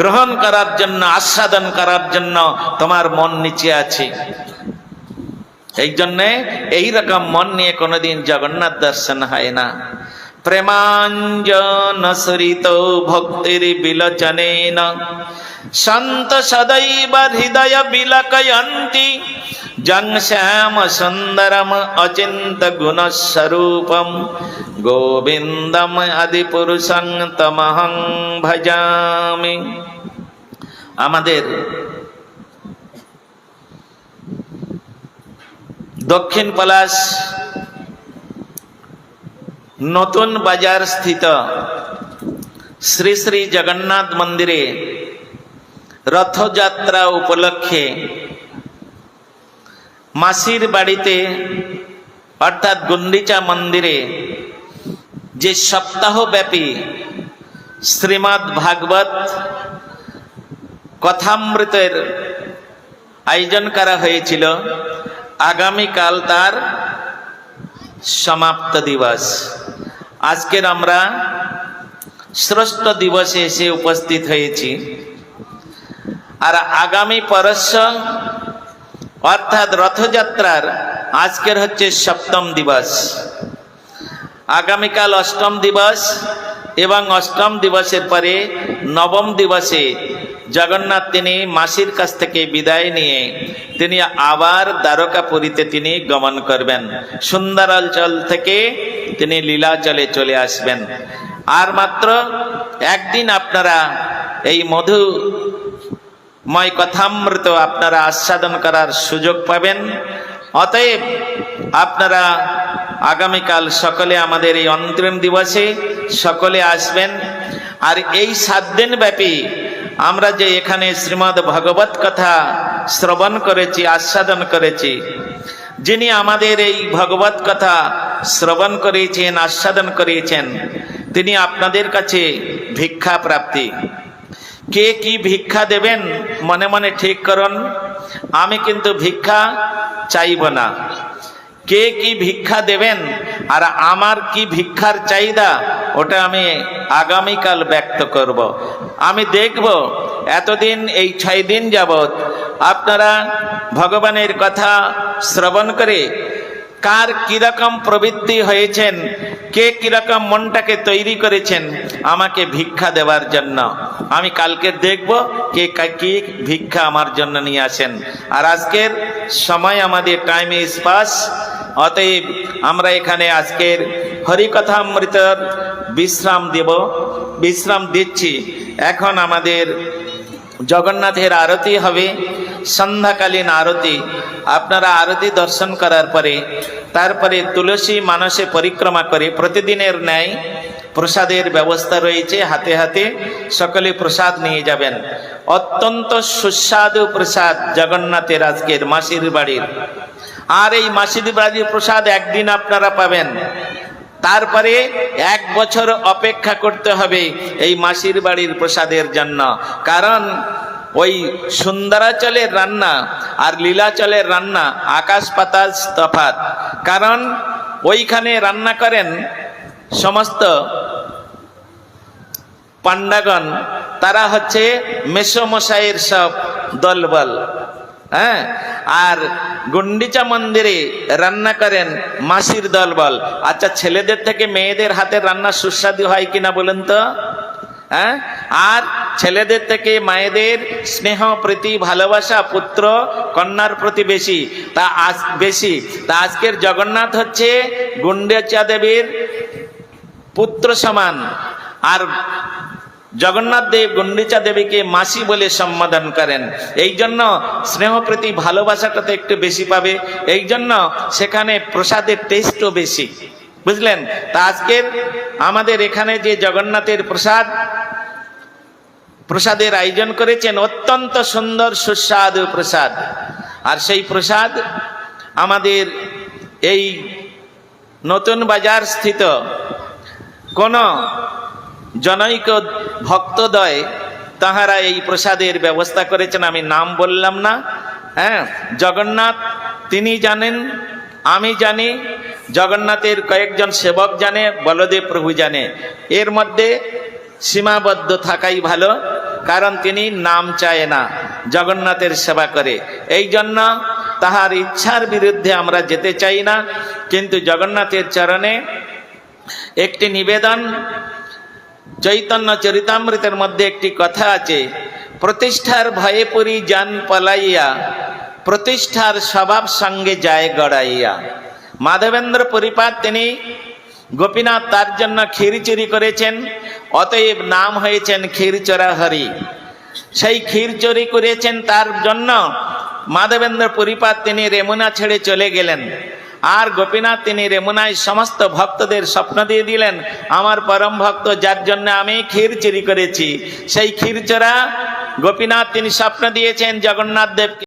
গ্রহণ করার জন্য, আস্বাদন করার জন্য তোমার মন নিচে আছে। এই জন্যে এইরকম মন নিয়ে কোনোদিন জগন্নাথ দর্শন হয় না। প্রেমাঞ্জন সরিত ভক্তির বিলোচনেন সন্ত সদৈব হৃদয় বিলকয়ন্তি জং শ্যাম সুন্দরম অচিন্ত গুণস্বরূপম গোবিন্দম আদিপুরুষং তমহং ভজামি। আমাদের দক্ষিণ পলাশ নতুন বাজার স্থিত শ্রী শ্রী জগন্নাথ মন্দিরে রথযাত্রা উপলক্ষে মাসির বাড়িতে অর্থাৎ গুন্ডিচা মন্দিরে যে সপ্তাহব্যাপী শ্রীমদ্ ভাগবত কথামৃতের আয়োজন করা হয়েছিল, আগামীকাল তার সমাপ্ত দিবস। আজকের আমরা ষষ্ঠ দিবসে এসে উপস্থিত হয়েছি, আর আগামী পরশ্ব অর্থাৎ রথযাত্রার আজকের হচ্ছে সপ্তম দিবস। আগামীকাল অষ্টম দিবস, এবং অষ্টম দিবসের পরে নবম দিবসে জগন্নাথ তিনি মাসির কাছ থেকে বিদায় নিয়ে তিনি আবার দ্বারকাপুরীতে তিনি গমন করবেন। সুন্দরাঞ্চল থেকে তিনি লীলাচলে চলে আসবেন। আর মাত্র একদিন আপনারা এই মধুময় কথামৃত আপনারা আস্বাদন করার সুযোগ পাবেন। অতএব আপনারা আগামীকাল সকলে আমাদের এই অন্তিম দিবসে সকলে আসবেন। আর এই 7 দিন ব্যাপী আমরা যে এখানে শ্রীমদ্ ভগবত কথা শ্রবণ করেছি, আস্বাদন করেছি, যিনি আমাদের এই ভগবত কথা শ্রবণ করেছেন, আস্বাদন করেছেন, তিনি আপনাদের কাছে ভিক্ষা প্রাপ্তি। কে কি ভিক্ষা দেবেন মনে মনে ঠিক করুন। আমি কিন্তু ভিক্ষা চাইব না। কে কি ভিক্ষা দেবেন আর আমার কি ভিক্ষার চাহিদা, ওটা আমি আগামীকাল ব্যক্ত করব। আমি দেখব এতদিন এই 6 দিন যাবৎ আপনারা ভগবানের কথা শ্রবণ করে কার কিরকম প্রবৃত্তি হয়েছেন, কে কিরকম মনটাকে তৈরি করেছেন আমাকে ভিক্ষা দেওয়ার জন্য। আমি কালকে দেখব কে কি ভিক্ষা আমার জন্য নিয়ে আসেন। আর আজকের সময় আমাদের টাইম ইজ পাস, অতএব আমরা এখানে আজকের হরিকথামৃতের বিশ্রাম দিচ্ছি। এখন আমাদের জগন্নাথের আরতি হবে, সন্ধ্যাকালীন আরতি। আপনারা আরতি দর্শন করার পরে তারপরে তুলসী মানসে পরিক্রমা করে প্রতিদিনের ন্যায় প্রসাদের ব্যবস্থা রয়েছে, হাতে হাতে সকলে প্রসাদ নিয়ে যাবেন। অত্যন্ত সুস্বাদু প্রসাদ জগন্নাথের আজকের মাসির বাড়ির। আর এই মাসির বাড়ির প্রসাদ একদিন আপনারা পাবেন, তারপরে 1 বছর অপেক্ষা করতে হবে এই মাসির বাড়ির প্রসাদের জন্য। কারণ ওই সুন্দরাচলের রান্না আর লীলাচলের রান্না আকাশ পাতাল তফাৎ। কারণ ওইখানে রান্না করেন সমস্ত পাণ্ডাগণ, তারা হচ্ছে মেসোমশাইয়ের সব দলবল, হ্যাঁ, আর গুন্ডিচা মন্দিরে রান্না করেন মাসির দলবল। আচ্ছা, ছেলেদের থেকে মেয়েদের হাতের রান্না সুস্বাদু হয় কিনা বলুন তো? হ্যাঁ, আর ছেলেদের থেকে মায়েদের স্নেহ প্রীতি ভালোবাসা পুত্র কন্যার প্রতি বেশি। তা আজকের জগন্নাথ হচ্ছে গুন্ডিচা দেবীর পুত্র সমান, আর জগন্নাথ দেব গুন্ডিচা দেবীকে মাসি বলে সম্বোধন করেন। এই জন্য স্নেহ প্রীতি ভালোবাসাটা তো একটু বেশি পাবে, এই জন্য সেখানে প্রসাদের টেস্টও বেশি, বুঝলেন? তা আজকের আমাদের এখানে যে জগন্নাথের প্রসাদের আয়োজন করেছেন, অত্যন্ত সুন্দর সুস্বাদু প্রসাদ। আর সেই প্রসাদ আমাদের এই নতুন বাজার স্থিত কোন জনৈক ভক্তদ্বয় তাহারা এই প্রসাদের ব্যবস্থা করেছেন। আমি নাম বললাম না। হ্যাঁ, জগন্নাথ তিনি জানেন, আমি জানি, জগন্নাথের কয়েকজন সেবক জানে, বলদেব প্রভু জানে। এর মধ্যে সীমাবদ্ধ থাকাই ভালো, কারণ তিনি নাম চায় না, জগন্নাথের সেবা করে। এই জন্য তাহার ইচ্ছার বিরুদ্ধে আমরা যেতে চাই না। কিন্তু জগন্নাথের চরণে একটি নিবেদন, চৈতন্য চরিতামৃতের মধ্যে একটি কথা আছে, প্রতিষ্ঠার ভয়ে পুরি যান পলাইয়া, প্রতিষ্ঠার স্বভাব সঙ্গে যায় গড়াইয়া। মাধবেন্দ্র পরিপাত তিনি গোপীনাথ তার জন্য ক্ষীর চুরি করেছেন, অতএব নাম হয়েছেন ক্ষীরচোরা হরি। সেই ক্ষীর চুরি করেছেন, তার জন্য মাধবেন্দ্র পরিপাত তিনি রেমুনা ছেড়ে চলে গেলেন। আর গোপীনাথ তিনি রেমুনায় সমস্ত ভক্তদের স্বপ্ন দিয়ে দিলেন, আমার পরম ভক্ত যার জন্য আমি ক্ষীর চুরি করেছি, সেই ক্ষীরচোরা গোপীনাথ তিনি স্বপ্ন দিয়েছেন জগন্নাথ দেবকে।